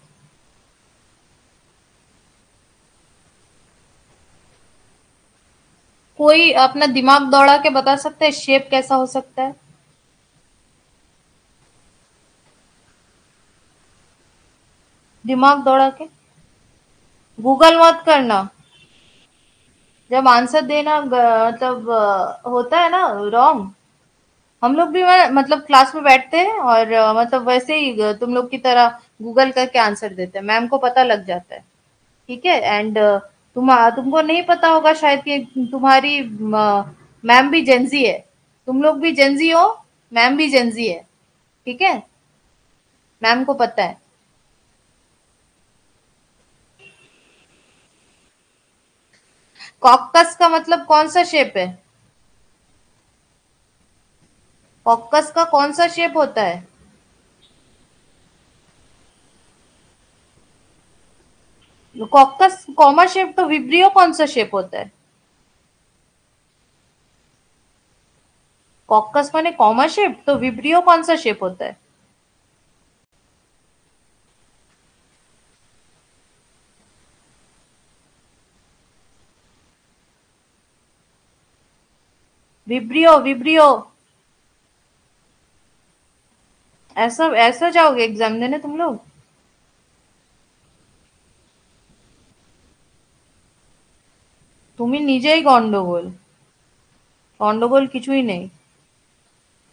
कोई अपना दिमाग दौड़ा के बता सकता है शेप कैसा हो सकता है? दिमाग दौड़ा के, गूगल मत करना। जब आंसर देना तब होता है ना रॉन्ग। हम लोग भी मतलब क्लास में बैठते हैं और मतलब वैसे ही तुम लोग की तरह गूगल करके आंसर देते हैं, मैम को पता लग जाता है। ठीक है। एंड तुमको नहीं पता होगा शायद कि तुम्हारी मैम भी जेंजी है। तुम लोग भी जेंजी हो, मैम भी जेंजी है। ठीक है, मैम को पता है। कॉकस का मतलब कौन सा शेप है? कॉकस का कौन सा शेप होता है? कॉकस कॉमा शेप तो विब्रियो कौन सा शेप होता है? कॉकस माने कॉमा शेप, तो विब्रियो कौन सा शेप होता है? Vibrio vibrio. ऐसा ऐसा जाओगे एग्जाम देने तुम लोग? তুমি নিজেই গন্ডগোল, গন্ডগোल কিছুই নেই।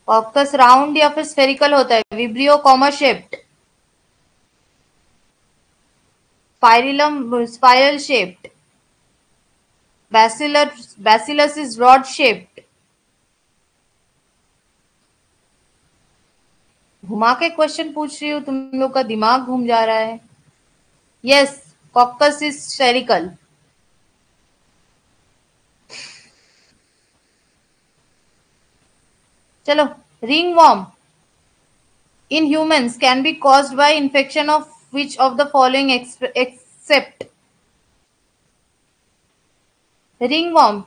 कॉकस राउंड या फिर स्फेरिकल होता है? Vibrio comma shaped, spirillum spiral shaped, bacillus is rod shaped. घुमा के क्वेश्चन पूछ रही हूँ, तुम लोग का दिमाग घूम जा रहा है। Yes, coccus is spherical. चलो, ringworm in humans can be caused by infection of which of the following except ringworm?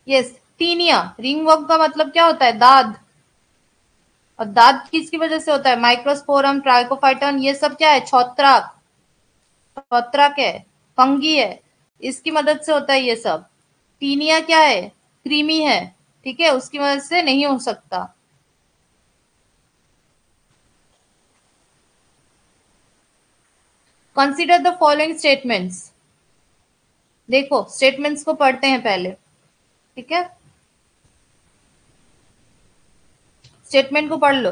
Yes, tinea. Ringworm का मतलब क्या होता है? दाद। और दाद किसकी वजह से होता है? माइक्रोस्पोरम, ट्राइकोफाइटन, ये सब क्या है? छौत्राक। छौत्राक है, फंगी है, इसकी मदद से होता है ये सब। टीनिया क्या है? क्रीमी है, ठीक है, उसकी वजह से नहीं हो सकता। Consider the following statements. देखो, स्टेटमेंट्स को पढ़ते हैं पहले, ठीक है? स्टेटमेंट को पढ़ लो।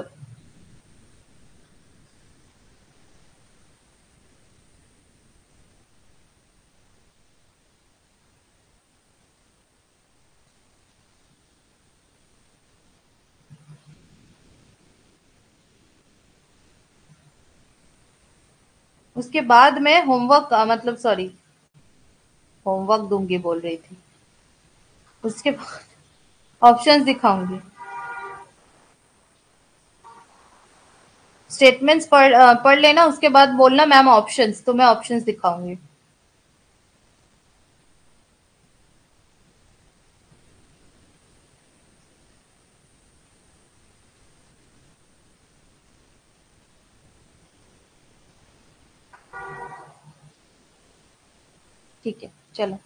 उसके बाद में होमवर्क मतलब सॉरी, होमवर्क दूंगी बोल रही थी। उसके बाद ऑप्शंस दिखाऊंगी। स्टेटमेंट्स पढ़ लेना, उसके बाद बोलना मैम ऑप्शंस, तो मैं ऑप्शंस दिखाऊंगी। ठीक है, चलो।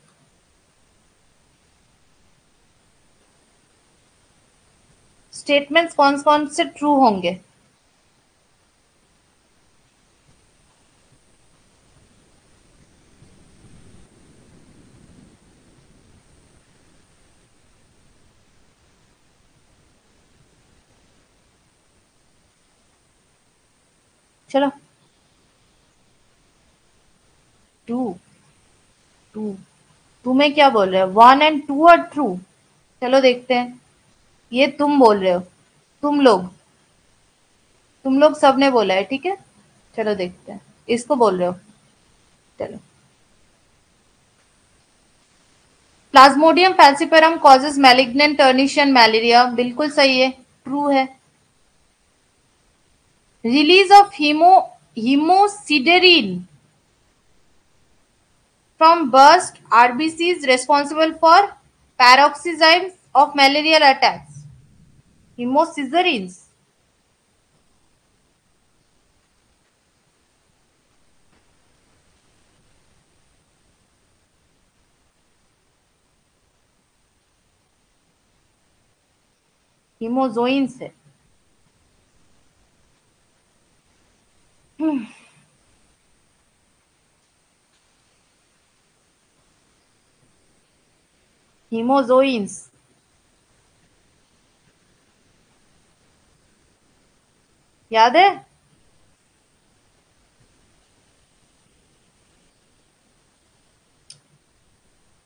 स्टेटमेंट्स कौन कौन से ट्रू होंगे? चलो, टू टू टू में क्या बोल रहे हो? 1 और 2 आर ट्रू। चलो देखते हैं। ये तुम बोल रहे हो, तुम लोग सबने बोला है, ठीक है। चलो देखते हैं, इसको बोल रहे हो। चलो, Plasmodium falciparum causes malignant tertian malaria, बिल्कुल सही है, ट्रू है। Release of haemosiderin from burst RBCs responsible for paroxysms of malarial attacks. Hemosizarins. हीमोजोइंस है। हीमोजोइंस याद है?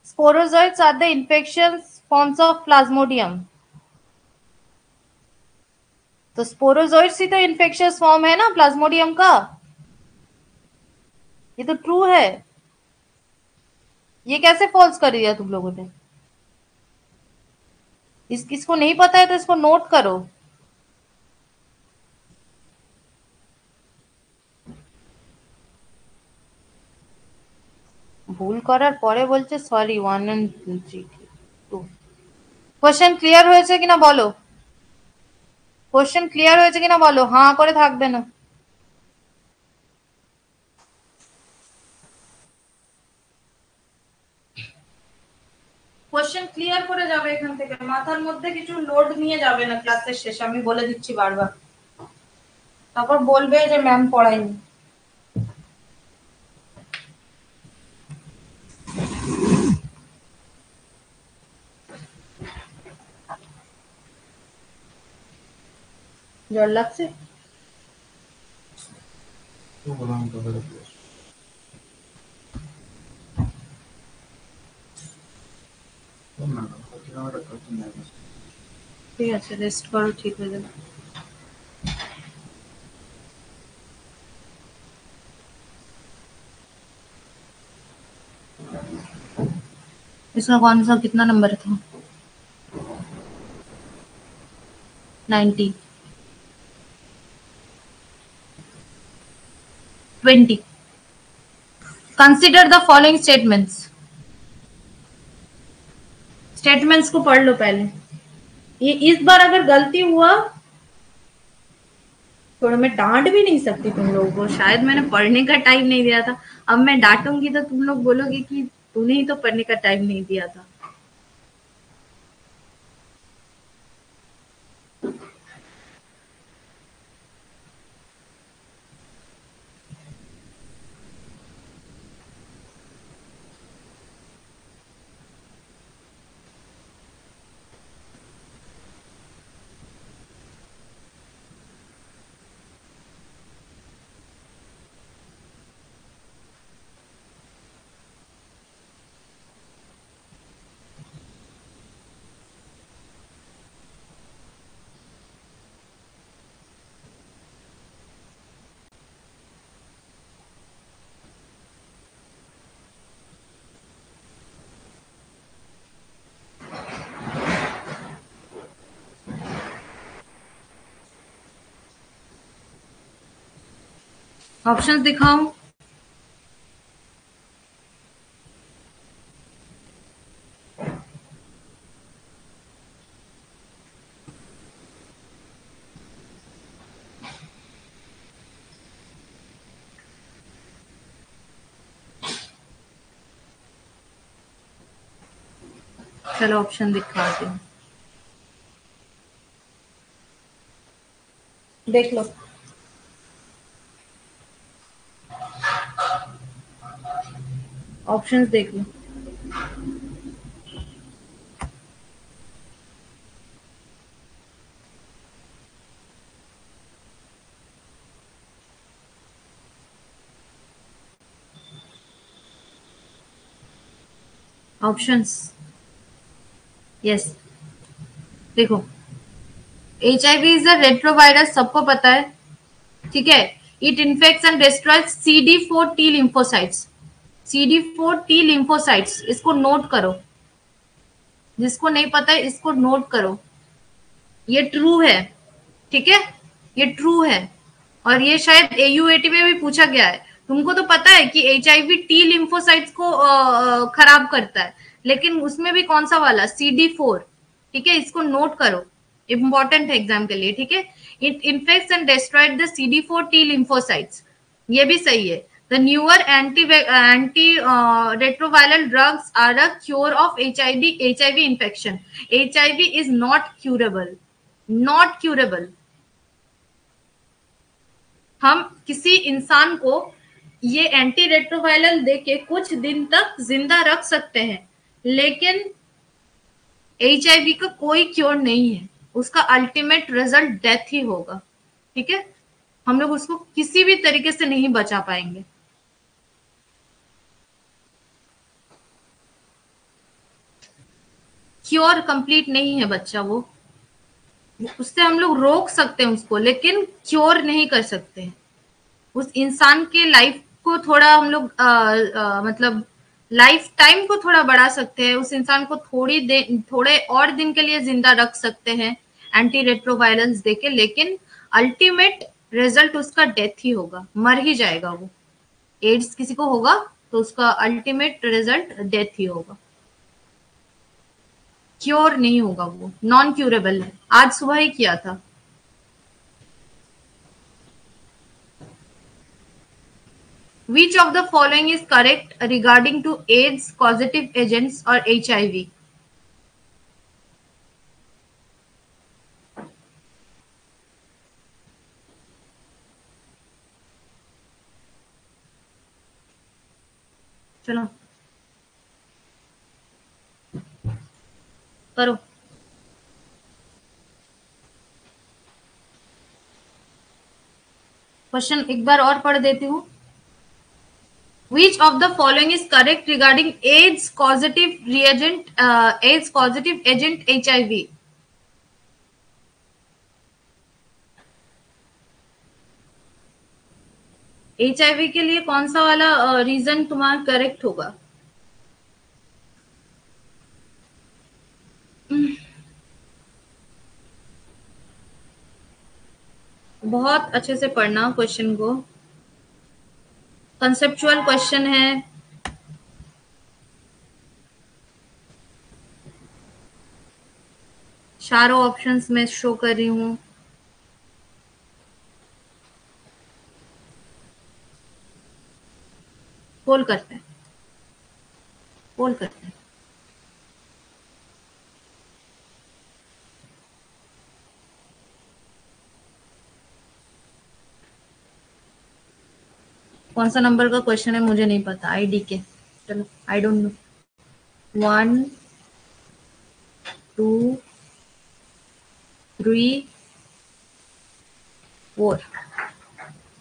Sporozoites are the infectious forms of Plasmodium. तो स्पोरोजोइट्स ही तो इन्फेक्शियस फॉर्म है ना प्लाज्मोडियम का। ये तो ट्रू है। ये कैसे फॉल्स कर दिया तुम लोगों ने? इसको नहीं पता है तो इसको नोट करो। ভুল করার পরে বলছে সরি 1 and 2। কোশ্চেন ক্লিয়ার হয়েছে কিনা বলো? কোশ্চেন ক্লিয়ার হয়েছে কিনা বলো? হাঁ করে থাকবে না। क्वेश्चन কোশ্চেন ক্লিয়ার করে যাবে এখান থেকে, মাথার মধ্যে কিছু লোড নিয়ে যাবে না ক্লাসের শেষে, আমি বলে দিচ্ছি বারবার, তারপর বলবে যে ম্যাম পড়ায়নি। জল লাগছে? ঠিক আছে, রেস্ট করো, ঠিক হয়ে যাবে। इसका कौन सा कितना नंबर था? 90, 20। Consider the following statements. Statements को पढ़ लो पहले। ये इस बार अगर गलती हुआ तो मैं डांट भी नहीं सकती तुम लोगों को, शायद मैंने पढ़ने का टाइम नहीं दिया था। अब मैं डांटूंगी तो तुम लोग बोलोगे कि तूने ही तो पढ़ने का टाइम नहीं दिया था। ऑप्शंस दिखाऊं? चलो ऑप्शन दिखाती हूँ, देख लो। ऑप्शंस देख लो। ऑप्शंस, यस, देखो, HIV इज अ रेट्रोवायरस, सबको पता है, ठीक है। It infects and destroys CD4 T lymphocytes. CD4 T lymphocytes, इसको नोट करो, जिसको नहीं पता है इसको नोट करो। ये ट्रू है, ठीक है, ये ट्रू है। और ये शायद AUAT में भी पूछा गया है। तुमको तो पता है कि HIV T लिम्फोसाइट्स को खराब करता है, लेकिन उसमें भी कौन सा वाला? CD4, ठीक है, इसको नोट करो, इंपॉर्टेंट है एग्जाम के लिए, ठीक है। It infects and destroyed the CD4 T lymphocytes, ये भी सही है। The newer antiretroviral drugs are a cure of HIV infection. HIV is not curable, not curable. हम किसी इंसान को ये एंटी रेट्रोवायरल देके कुछ दिन तक जिंदा रख सकते हैं, लेकिन HIV का कोई क्योर नहीं है, उसका अल्टीमेट रिजल्ट डेथ ही होगा, ठीक है। हम लोग उसको किसी भी तरीके से नहीं बचा पाएंगे। क्योर कंप्लीट नहीं है बच्चा, वो उससे हम लोग रोक सकते हैं उसको, लेकिन क्योर नहीं कर सकते हैं। उस इंसान के लाइफ को थोड़ा हम लोग मतलब लाइफ टाइम को थोड़ा बढ़ा सकते हैं, उस इंसान को थोड़े और दिन के लिए जिंदा रख सकते हैं एंटी रेट्रोवायरल्स देके, लेकिन अल्टीमेट रिजल्ट उसका डेथ ही होगा, मर ही जाएगा वो। एड्स किसी को होगा तो उसका अल्टीमेट रिजल्ट डेथ ही होगा, क्योर नहीं होगा, वो नॉन क्यूरेबल है। आज सुबह ही किया था। Which of the following is correct regarding to AIDS, causative agents or HIV? चलो करो। क्वेश्चन एक बार और पढ़ देती हूँ। Which of the following is correct regarding AIDS causative reagent, AIDS causative agent HIV? HIV के लिए कौन सा वाला रीजन तुम्हारा करेक्ट होगा? बहुत अच्छे से पढ़ना क्वेश्चन को, कंसेप्चुअल क्वेश्चन है। चारों ऑप्शंस में शो कर रही हूँ। पोल करते हैं, पोल करते हैं। कौन सा नंबर का क्वेश्चन है मुझे नहीं पता, आईडी के। चलो आई डोंट नो। 1 2 3 4।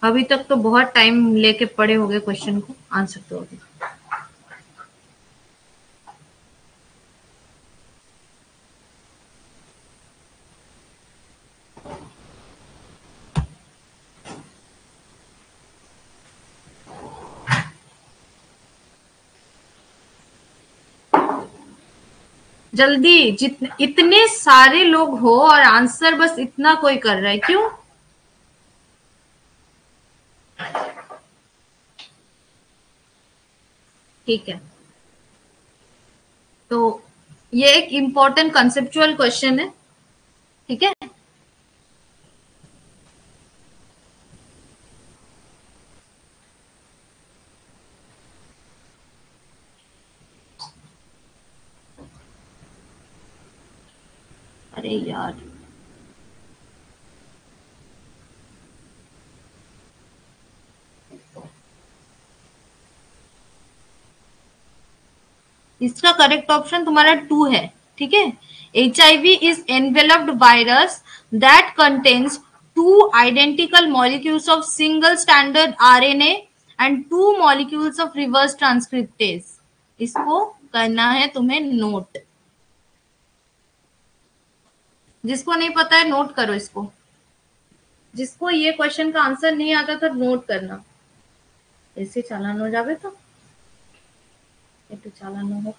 अभी तक तो बहुत टाइम लेके पढ़े होगे क्वेश्चन को, आंसर तो अभी। जल्दी, जितने इतने सारे लोग हो और आंसर बस इतना कोई कर रहा है, क्यों? ठीक है, तो ये एक इम्पोर्टेंट कंसेप्चुअल क्वेश्चन है, ठीक है। अरे यार, इसका करेक्ट ऑप्शन तुम्हारा 2 है, ठीक है। HIV is enveloped virus that contains 2 identical molecules of single standard RNA and 2 molecules of reverse transcriptase. इसको करना है तुम्हें नोट। जिसको नहीं पता है नोट करो इसको। जिसको ये क्वेश्चन का आंसर नहीं आता था नोट करना। ऐसे चालान हो जावे तो चालान हो।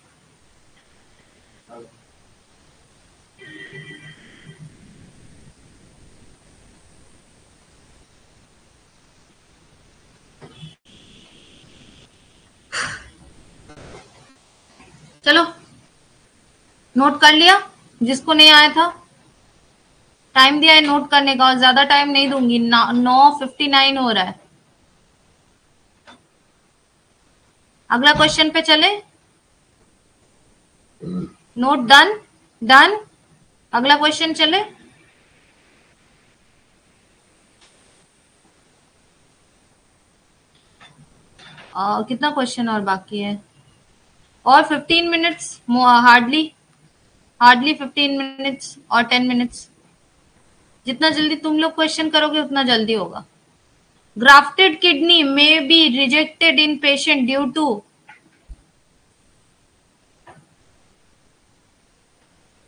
चलो नोट कर लिया जिसको नहीं आया था। टाइम दिया है नोट करने का और ज्यादा टाइम नहीं दूंगी। 9:59 हो रहा है। अगला क्वेश्चन पे चले। Note done, done. अगला क्वेश्चन चले। कितना क्वेश्चन और बाकी है? और 15 मिनट्स, हार्डली 15 मिनट्स और 10 मिनट्स। जितना जल्दी तुम लोग क्वेश्चन करोगे उतना जल्दी होगा। Grafted kidney may be rejected in patient due to.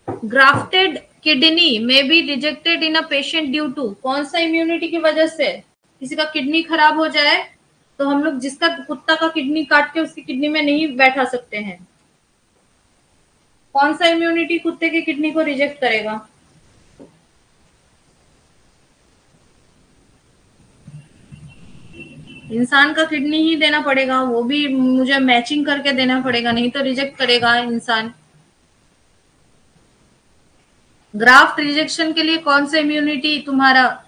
Grafted kidney may be rejected in a patient due to. कौन सा इम्यूनिटी की वजह से? किसी का किडनी खराब हो जाए तो हम लोग जिसका कुत्ता का किडनी काट के उसकी किडनी में नहीं बैठा सकते हैं। कौन सा इम्यूनिटी कुत्ते की किडनी को रिजेक्ट करेगा? इंसान का किडनी ही देना पड़ेगा, वो भी मुझे मैचिंग करके देना पड़ेगा, नहीं तो रिजेक्ट करेगा इंसान। ग्राफ्ट रिजेक्शन के लिए कौन सा इम्यूनिटी तुम्हारा?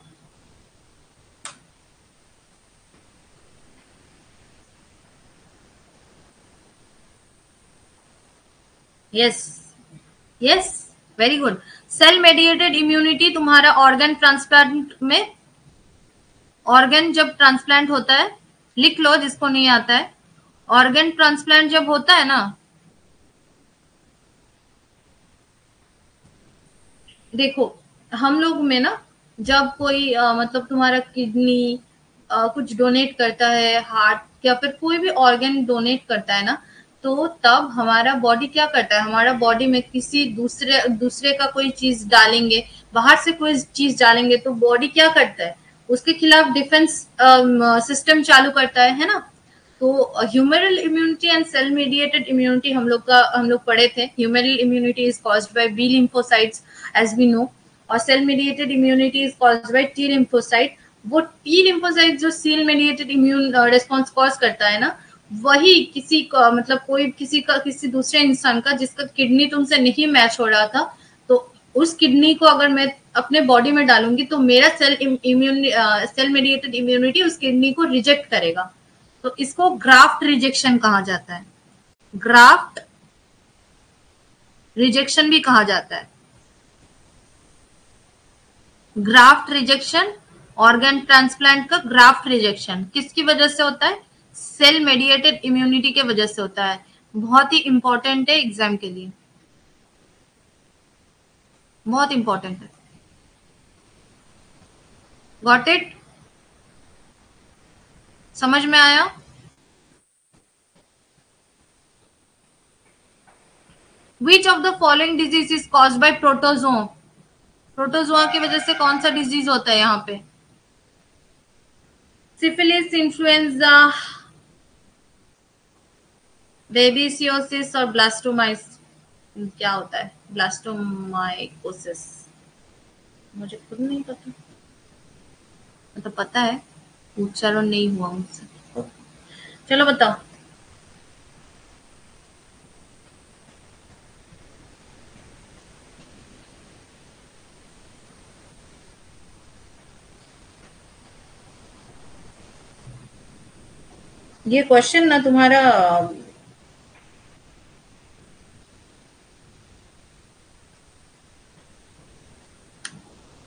Yes yes, very good. Cell mediated immunity तुम्हारा ऑर्गन ट्रांसप्लांट में। ऑर्गन जब ट्रांसप्लांट होता है, लिख लो जिसको नहीं आता है, ऑर्गन ट्रांसप्लांट जब होता है ना, देखो हम लोग में ना, जब कोई मतलब तुम्हारा किडनी कुछ डोनेट करता है, हार्ट या फिर कोई भी ऑर्गन डोनेट करता है ना, तो तब हमारा बॉडी क्या करता है, हमारा बॉडी में किसी दूसरे दूसरे का कोई चीज डालेंगे, बाहर से कोई चीज डालेंगे, तो बॉडी क्या करता है, उसके खिलाफ डिफेंस सिस्टम चालू करता है ना। तो humoral immunity and cell mediated immunity हम लोग पढ़े थे। Humoral immunity is caused by B lymphocytes as we know, और cell mediated immunity is caused by T lymphocyte. वो टी लिम्फोसाइट जो cell mediated immune response cause करता है ना, वही किसी का मतलब कोई किसी दूसरे इंसान का जिसका किडनी तुमसे नहीं मैच हो रहा था, तो उस किडनी को अगर मैं अपने बॉडी में डालूंगी तो मेरा सेल मीडिएटेड इम्यूनिटी उस किडनी को रिजेक्ट करेगा। तो इसको ग्राफ्ट रिजेक्शन कहा जाता है। ग्राफ्ट रिजेक्शन भी कहा जाता है। ग्राफ्ट रिजेक्शन, ऑर्गन ट्रांसप्लांट का ग्राफ्ट रिजेक्शन किसकी वजह से होता है, सेल मेडिएटेड इम्यूनिटी के वजह से होता है। बहुत ही इंपॉर्टेंट है एग्जाम के लिए, बहुत इंपॉर्टेंट है। गॉट इट, समझ में आया। Which of the following disease is cause by protozoa, protozoa की वजह से कौन सा डिजीज होता है यहाँ पे, सिफिलिस, इन्फ्लुएंजा, बेबीसियोसिस और ब्लास्टोमाइस, क्या होता है ब्लास्टोमाइकोसिस, मुझे खुद नहीं पता, मतलब पता है उच्चारण नहीं हुआ मुझसे। चलो बताओ। ये क्वेश्चन ना तुम्हारा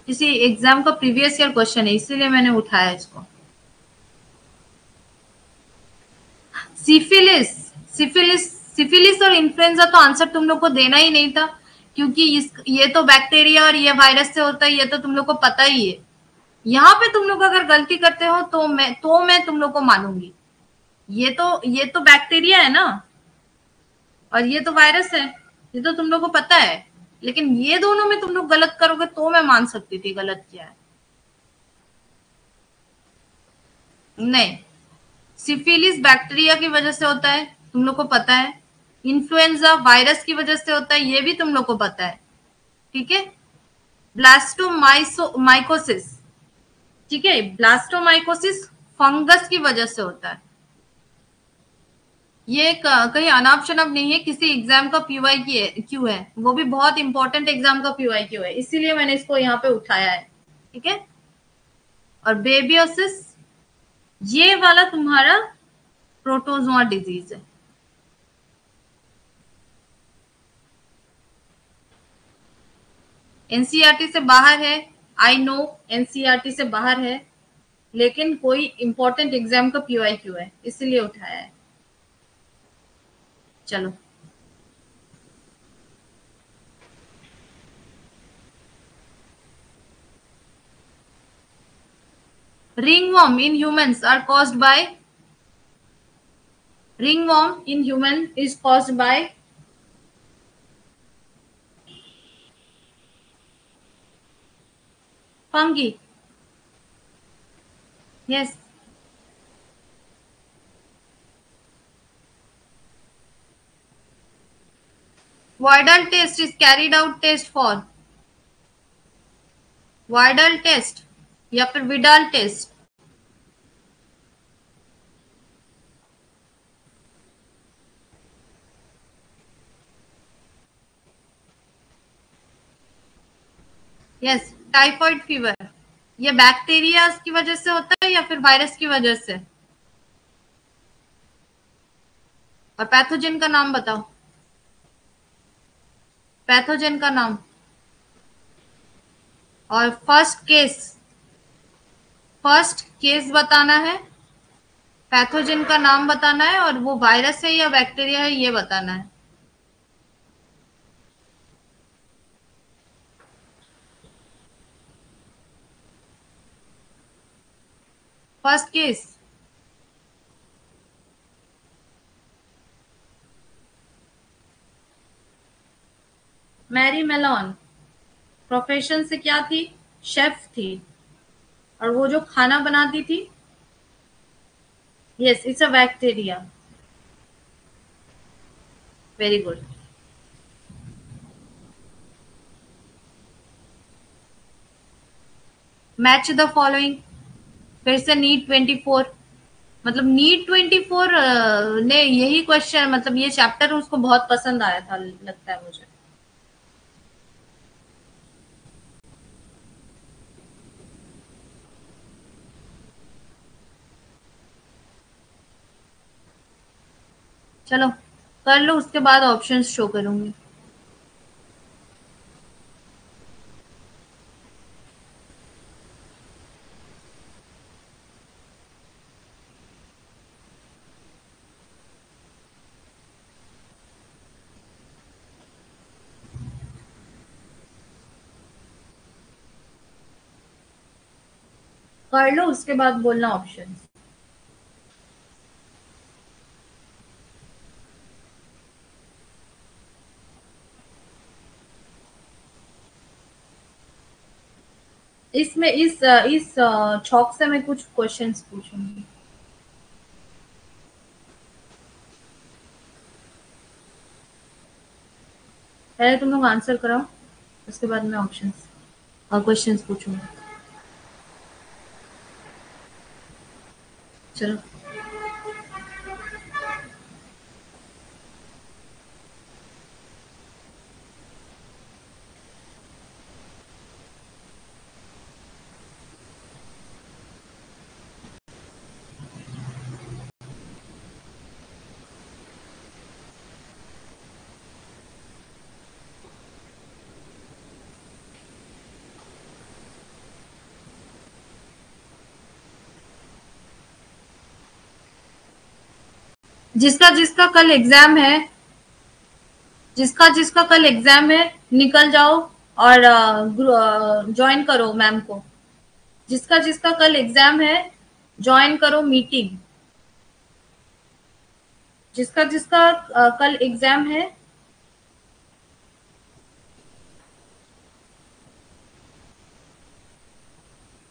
किसी एग्जाम का प्रीवियस ईयर क्वेश्चन है, इसीलिए मैंने उठाया इसको। सिफिलिस, सिफिलिस, सिफिलिस और इन्फ्लुएंजा तो आंसर तुम लोग को देना ही नहीं था, क्योंकि ये तो बैक्टीरिया और ये वायरस से होता है, ये तो तुम लोग को पता ही है। यहाँ पे तुम लोग अगर गलती करते हो तो मैं तुम लोग को मानूंगी। ये तो बैक्टीरिया है ना, और ये तो वायरस है, ये तो तुम लोग को पता है। लेकिन ये दोनों में तुम लोग गलत करोगे तो मैं मान सकती थी गलत किया है। नहीं, सिफिलिस बैक्टीरिया की वजह से होता है, तुम लोग को पता है। इन्फ्लुएंजा वायरस की वजह से होता है, ये भी तुम लोग को पता है। ठीक है। ब्लास्टोमाइकोसिस, ठीक है, ब्लास्टोमाइकोसिस फंगस की वजह से होता है। ये कहीं अनाप शनाप नहीं है, किसी एग्जाम का पीवाई क्यू है, वो भी बहुत इंपॉर्टेंट एग्जाम का पीवाई क्यू है, इसीलिए मैंने इसको यहाँ पे उठाया है। ठीक है। और बेबियोसिस, ये वाला तुम्हारा प्रोटोजोआ डिजीज है। एनसीईआरटी से बाहर है, आई नो एनसीईआरटी से बाहर है, लेकिन कोई इंपॉर्टेंट एग्जाम का पीवाई क्यू है, इसीलिए उठाया है। चलो। ringworm in humans are caused by, ringworm in human is caused by fungi. Yes. Vidal test is carried out test for Vidal test या फिर Widal test. Yes, typhoid fever, ये बैक्टीरिया की वजह से होता है या फिर वायरस की वजह से। और पैथोजन का नाम बताओ, पैथोजन का नाम। और फर्स्ट केस बताना है। पैथोजन का नाम बताना है और वो वायरस है या बैक्टीरिया है ये बताना है। First case, Mary Mallon, profession से क्या थी? शेफ थी। और वो जो खाना बनाती थी? Yes, it's a bacteria. Very good. Match the following. फिर से नीट 24, मतलब नीट 24 ने यही क्वेश्चन, मतलब ये चैप्टर उसको बहुत पसंद आया था लगता है मुझे। चलो कर लो, उसके बाद ऑप्शंस शो करूंगी। कर लो, उसके बाद बोलना ऑप्शंस। इसमें इस छौक से मैं कुछ क्वेश्चंस पूछूंगी। पहले तुम लोग आंसर कराओ, उसके बाद मैं ऑप्शंस और क्वेश्चंस पूछूंगी। चलो। जिसका जिसका कल एग्जाम है, जिसका जिसका कल एग्जाम है, निकल जाओ और ज्वाइन करो मैम को। जिसका जिसका कल एग्जाम है, ज्वाइन करो मीटिंग। जिसका जिसका कल एग्जाम है,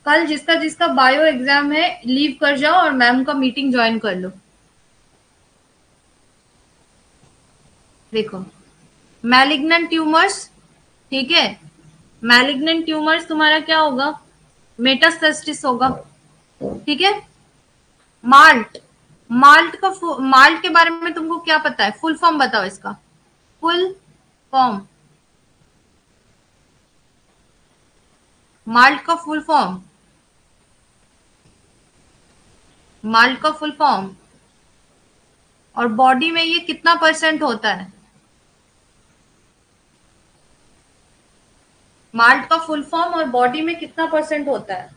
कल जिसका जिसका बायो एग्जाम है, लीव कर जाओ और मैम का मीटिंग ज्वाइन कर लो। देखो, मैलिग्नेंट ट्यूमर्स, ठीक है, मैलिग्नेंट ट्यूमर्स तुम्हारा क्या होगा? मेटास्टेसिस होगा। ठीक है। माल्ट, माल्ट के बारे में तुमको क्या पता है? फुल फॉर्म बताओ इसका। फुल फॉर्म, माल्ट का फुल फॉर्म, माल्ट का फुल फॉर्म। और बॉडी में ये कितना परसेंट होता है? माल्ट का फुल फॉर्म और बॉडी में कितना परसेंट होता है?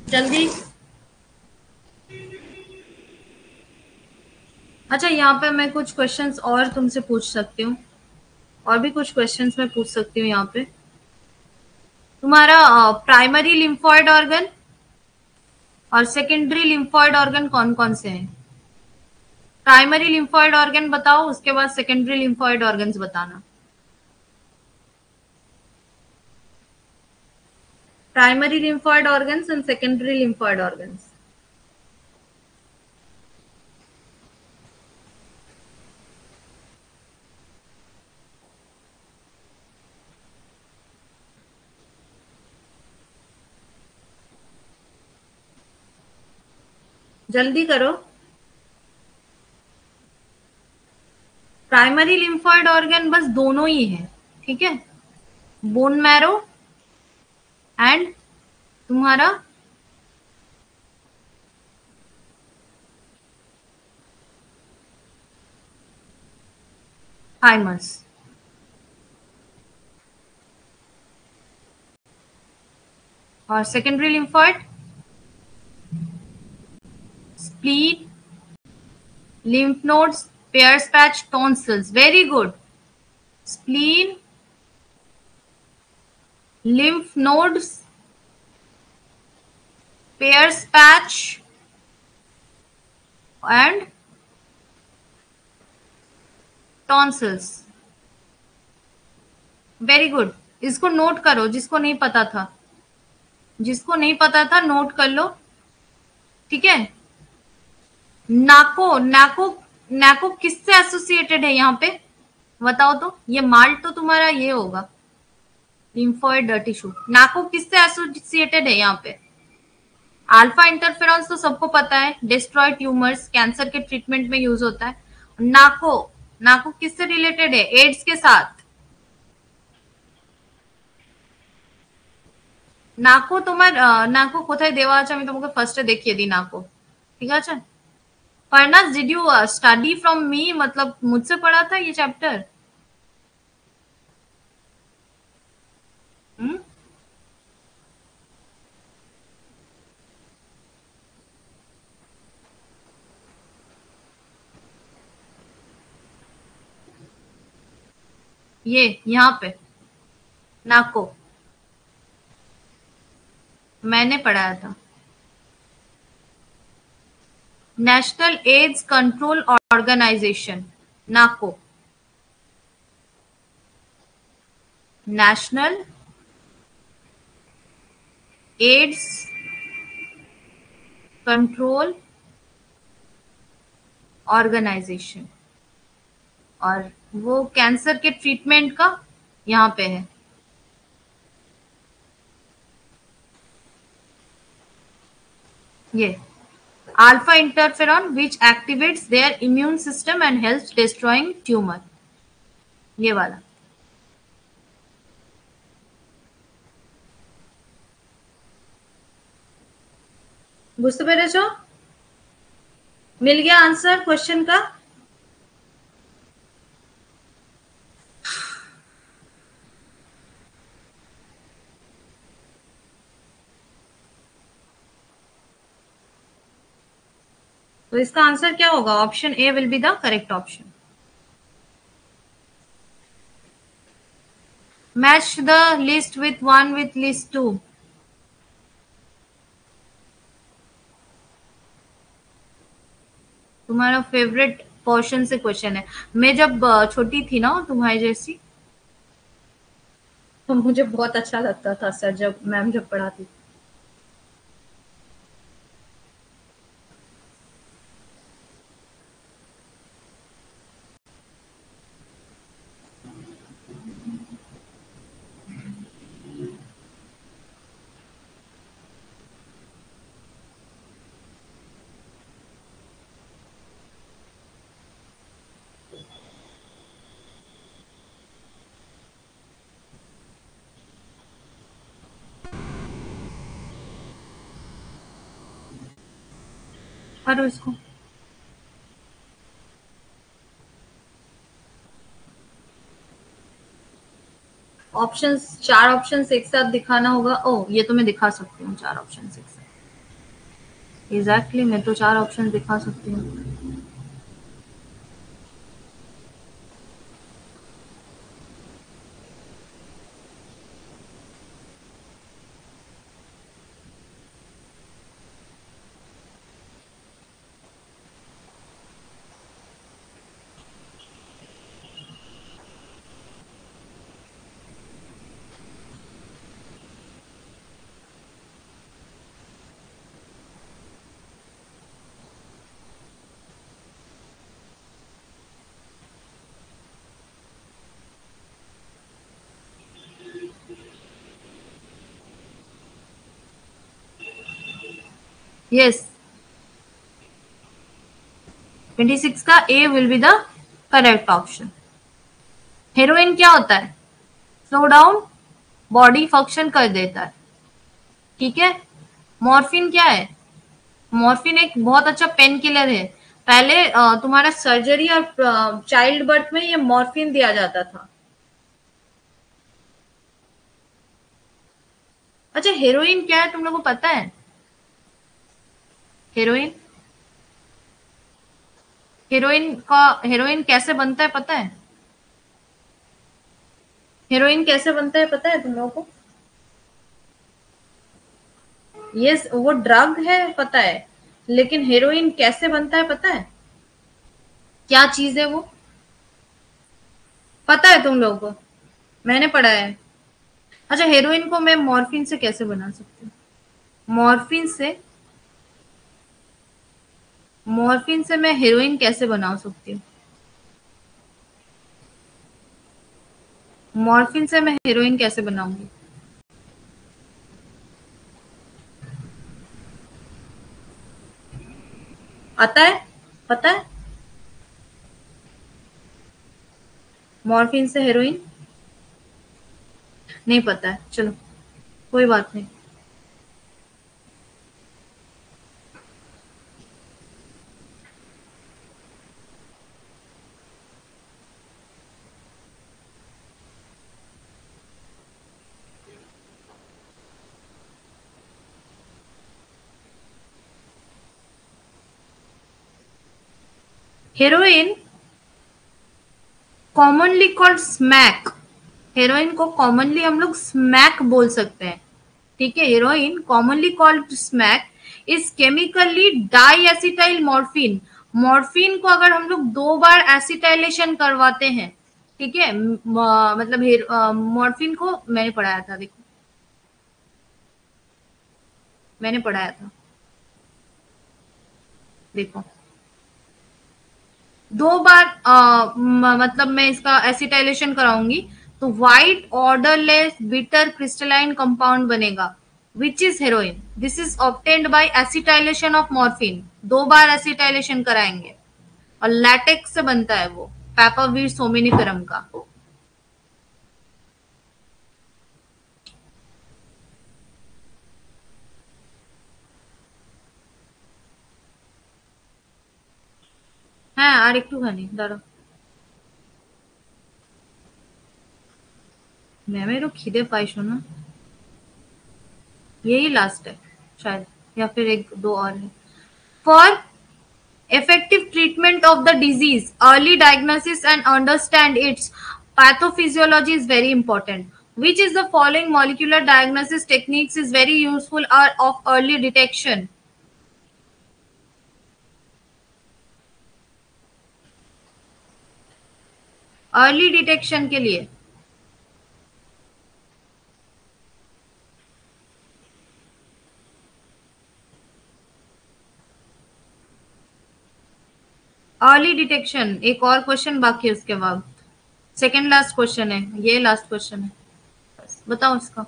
जल्दी। अच्छा, यहाँ पे मैं कुछ क्वेश्चंस और तुमसे पूछ सकती हूँ, और भी कुछ क्वेश्चंस मैं पूछ सकती हूँ यहाँ पे। तुम्हारा प्राइमरी लिम्फॉइड ऑर्गन और सेकेंडरी लिम्फॉइड ऑर्गन कौन कौन से हैं? प्राइमरी लिम्फॉइड ऑर्गन बताओ, उसके बाद सेकेंडरी लिम्फॉइड ऑर्गन्स बताना। Primary lymphoid organs and secondary lymphoid organs. जल्दी करो। प्राइमरी लिम्फॉइड ऑर्गन बस दोनों ही है, ठीक है, बोन मैरो एंड तुम्हारा हाइमस। और secondary lymphoid, spleen, lymph nodes, Peyer's patch, tonsils. Very good. Spleen, lymph nodes, Peyer's patch and tonsils. Very good. इसको नोट करो, जिसको नहीं पता था, जिसको नहीं पता था नोट कर लो, ठीक है। नाको, नाको, नाको किससे एसोसिएटेड है यहाँ पे, बताओ तो। ये माल्ट तो तुम्हारा ये होगा, लिम्फोइड टिश्यू। नाको किससे एसोसिएटेड है यहाँ पे? अल्फा इंटरफेरॉन्स तो सबको पता है, डिस्ट्रॉय ट्यूमर्स, कैंसर के ट्रीटमेंट में यूज होता है। नाको, नाको किससे रिलेटेड है? एड्स के साथ। নাকো তোমার নাকো কোথায় দেওয়া আছে আমি তোমাকে ফার্স্টে দেখিয়ে দিই নাকো, ঠিক আছে। परनास did you study from me, मतलब मुझसे पढ़ा था ये चैप्टर? ये यहाँ पे नाको मैंने पढ़ाया था। नेशनल एड्स कंट्रोल ऑर्गेनाइजेशन, नाको, नेशनल एड्स कंट्रोल ऑर्गेनाइजेशन, और वो कैंसर के ट्रीटमेंट का यहाँ पे है। ये alpha interferon which activates their immune system and helps destroying tumor, ये वाला। बुझते पेरेছো? मिल गया आंसर क्वेश्चन का? तो इसका आंसर क्या होगा? Option A will be the correct option. Match the list with 1 with list 2। तुम्हारा फेवरेट पोर्शन से क्वेश्चन है। मैं जब छोटी थी ना तुम्हारी जैसी, तो मुझे बहुत अच्छा लगता था सर जब मैम जब पढ़ाती थी। करो इसको। ऑप्शंस, 4 ऑप्शंस एक साथ दिखाना होगा। ओ ये तो मैं दिखा सकती हूँ 4 ऑप्शंस एक साथ। एग्जैक्टली मैं तो 4 ऑप्शंस दिखा सकती हूँ। यस, 26 का A will be the correct option. Heroin क्या होता है? स्लो डाउन बॉडी फंक्शन कर देता है, ठीक है। मॉर्फिन क्या है? मॉर्फिन एक बहुत अच्छा पेन किलर है। पहले तुम्हारा सर्जरी और चाइल्ड बर्थ में ये मॉर्फिन दिया जाता था। अच्छा, हेरोइन क्या है तुम लोगों को पता है? हेरोइन, हेरोइन कैसे बनता है पता है? हेरोइन कैसे बनता है पता है तुम लोगों को? यस, वो ड्रग है पता है, लेकिन हेरोइन कैसे बनता है पता है? क्या चीज है वो? पता है तुम लोगों को? मैंने पढ़ा है। अच्छा, हेरोइन को मैं मॉर्फिन से कैसे बना सकती हूँ? मॉर्फिन से, मॉर्फिन से मैं हेरोइन कैसे बना सकती हूँ? मॉर्फिन से मैं हेरोइन कैसे बनाऊंगी? आता है? पता है? मॉर्फिन से हेरोइन नहीं पता है, चलो कोई बात नहीं। Heroin commonly called smack, heroin को कॉमनली हम लोग स्मैक बोल सकते हैं। ठीक है, heroin commonly called smack is chemically diacetylmorphine. Morphine को अगर हम लोग 2 बार एसिटाइलेशन करवाते हैं, ठीक है, मतलब मॉर्फिन को मैंने पढ़ाया था, देखो मैंने पढ़ाया था, देखो 2 बार मतलब मैं इसका एसिटाइलेशन कराऊंगी तो white odourless bitter crystalline compound बनेगा, which is heroin. This is obtained by acetylation of morphine. 2 बार एसिटाइलेशन कराएंगे और लैटेक्स से बनता है वो, पैपावीर सोमिनिफेरम का। হ্যাঁ, আর একটুখানি দাঁড়াও। ম্যামেরও খিদে পাই শোনা। यही लास्ट है शायद, या फिर एक दो और है। For effective treatment of the disease, early diagnosis and understand its pathophysiology is very important. Which is the following molecular diagnosis techniques is very useful or of early detection? Early detection के लिए अर्ली डिटेक्शन, एक और क्वेश्चन बाकी है उसके बाद, सेकेंड लास्ट क्वेश्चन है, ये लास्ट क्वेश्चन है, बताओ उसका।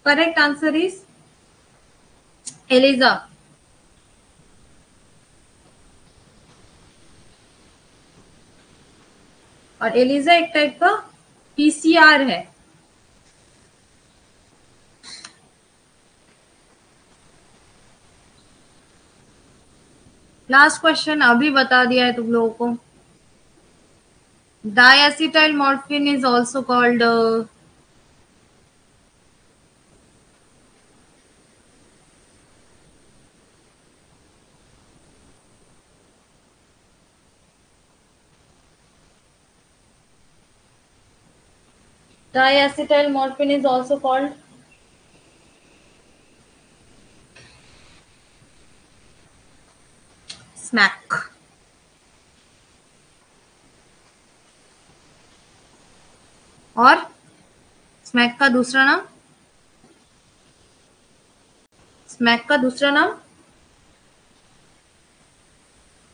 Correct answer is ELISA. और एलिजा एक टाइप का पीसीआर है। लास्ट क्वेश्चन अभी बता दिया है तुम लोगों को। Diacetyl morphine is also called diacetyl morphine is also called smack। और स्मैक का दूसरा नाम स्मैक का दूसरा नाम?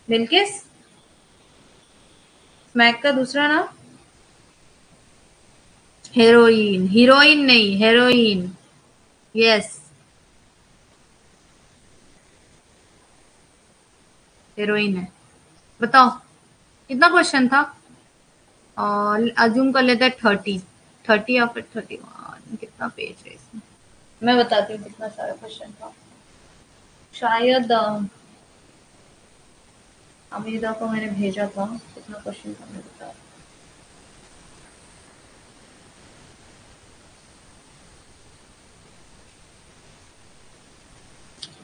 बिल्किस, स्मैक का दूसरा नाम? हेरोइन। हीरोइन नहीं, हेरोइन। यस, हेरोइन है। बताओ कितना क्वेश्चन था? और अज्यूम कर लेते हैं 30। 30 या फिर 31। कितना पेज है इसमें? मैं बताती हूँ कितना सारा क्वेश्चन था। शायद अमीदा को मैंने भेजा था। कितना क्वेश्चन था मैं बता।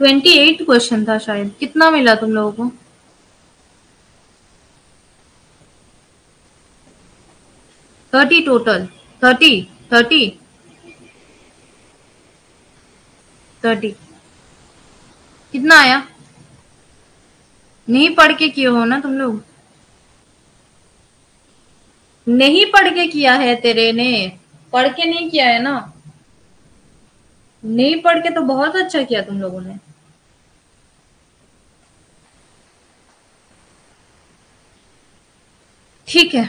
28 क्वेश्चन था शायद। कितना मिला तुम लोगों को? 30 टोटल। 30। 30। 30 कितना आया? नहीं पढ़ के किए हो ना तुम लोग? नहीं पढ़ के किया है तेरे ने? पढ़ के नहीं किया है ना? नहीं पढ़ के तो बहुत अच्छा किया तुम लोगों ने। ठीक है,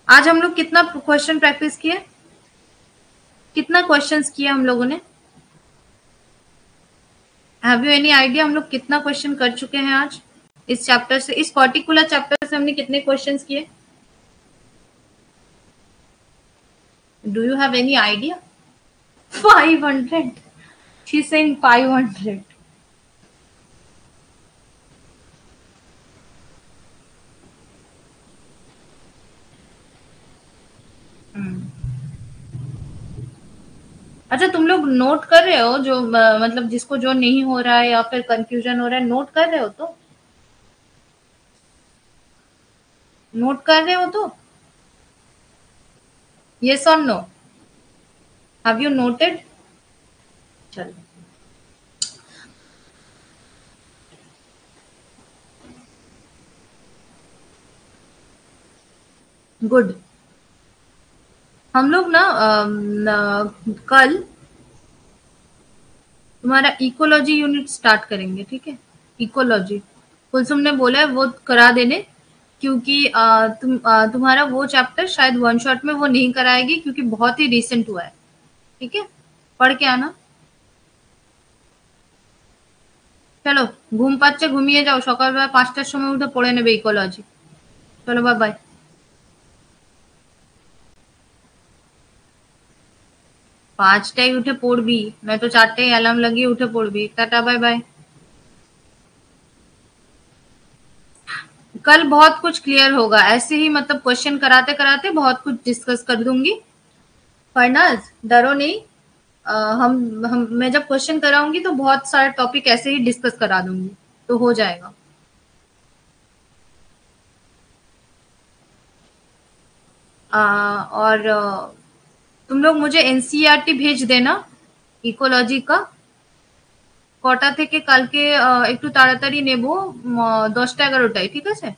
आज हम लोग कितना क्वेश्चन प्रैक्टिस किए? कितना क्वेश्चंस किए हम लोगों ने? हैव यू एनी आइडिया हम लोग कितना क्वेश्चन कर चुके हैं आज इस चैप्टर से? इस पर्टिकुलर चैप्टर से हमने कितने क्वेश्चंस किए? Do you have any idea? 500। She saying 500। अच्छा, तुम लोग नोट कर रहे हो जो मतलब जिसको जो नहीं हो रहा है या फिर कंफ्यूजन हो रहा है, नोट कर रहे हो तो? नोट कर रहे हो तो? यस और नो? Have you noted? चलो, गुड। हम लोग ना कल तुम्हारा इकोलॉजी यूनिट स्टार्ट करेंगे, ठीक है? इकोलॉजी कुलसुम ने बोला है वो करा देने, क्योंकि तुम्हारा वो चैप्टर शायद वन शॉट में वो नहीं कराएगी क्योंकि बहुत ही रिसेंट हुआ है। ठीक है, पढ़ के आना। চলো ঘুম পাচ্ছে, ঘুমিয়ে যাও। সকালবেলা 5টার সময় উঠে পড়ে নেবে ইকোলজি। চলো, বাই বাই। 5টায় উঠে পড়বি, নয়তো 4টায় অ্যালার্ম লাগিয়ে उठे পড়বি। Tata, bye bye. कल बहुत कुछ क्लियर होगा, ऐसे ही मतलब क्वेश्चन कराते कराते बहुत कुछ डिस्कस कर दूंगी। फरनाज, डरो नहीं। हम मैं जब क्वेश्चन कराऊंगी तो बहुत सारे टॉपिक ऐसे ही डिस्कस करा दूंगी, तो हो जाएगा। और तुम लोग मुझे एनसीईआरटी भेज देना इकोलॉजी का। কটা থেকে কালকে একটু তাড়াতাড়ি নেব, 10টা 11টায়, ঠিক আছে?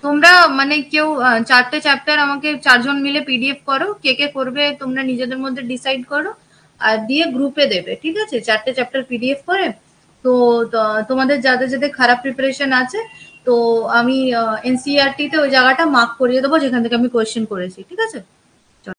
তোমরা মানে কেউ 4টে চ্যাপ্টার আমাকে 4জন মিলে পিডিএফ করো, কে কে করবে তোমরা নিজেদের মধ্যে ডিসাইড করো, আর দিয়ে গ্রুপে দেবে, ঠিক আছে? 4টে চ্যাপ্টার পিডিএফ করে। তো তোমাদের যাদের যাদের খারাপ প্রিপারেশন আছে, তো আমি এনসিইআরটি তে ওই জায়গাটা মার্ক করিয়ে দেবো যেখান থেকে আমি কোয়েশ্চেন করেছি, ঠিক আছে?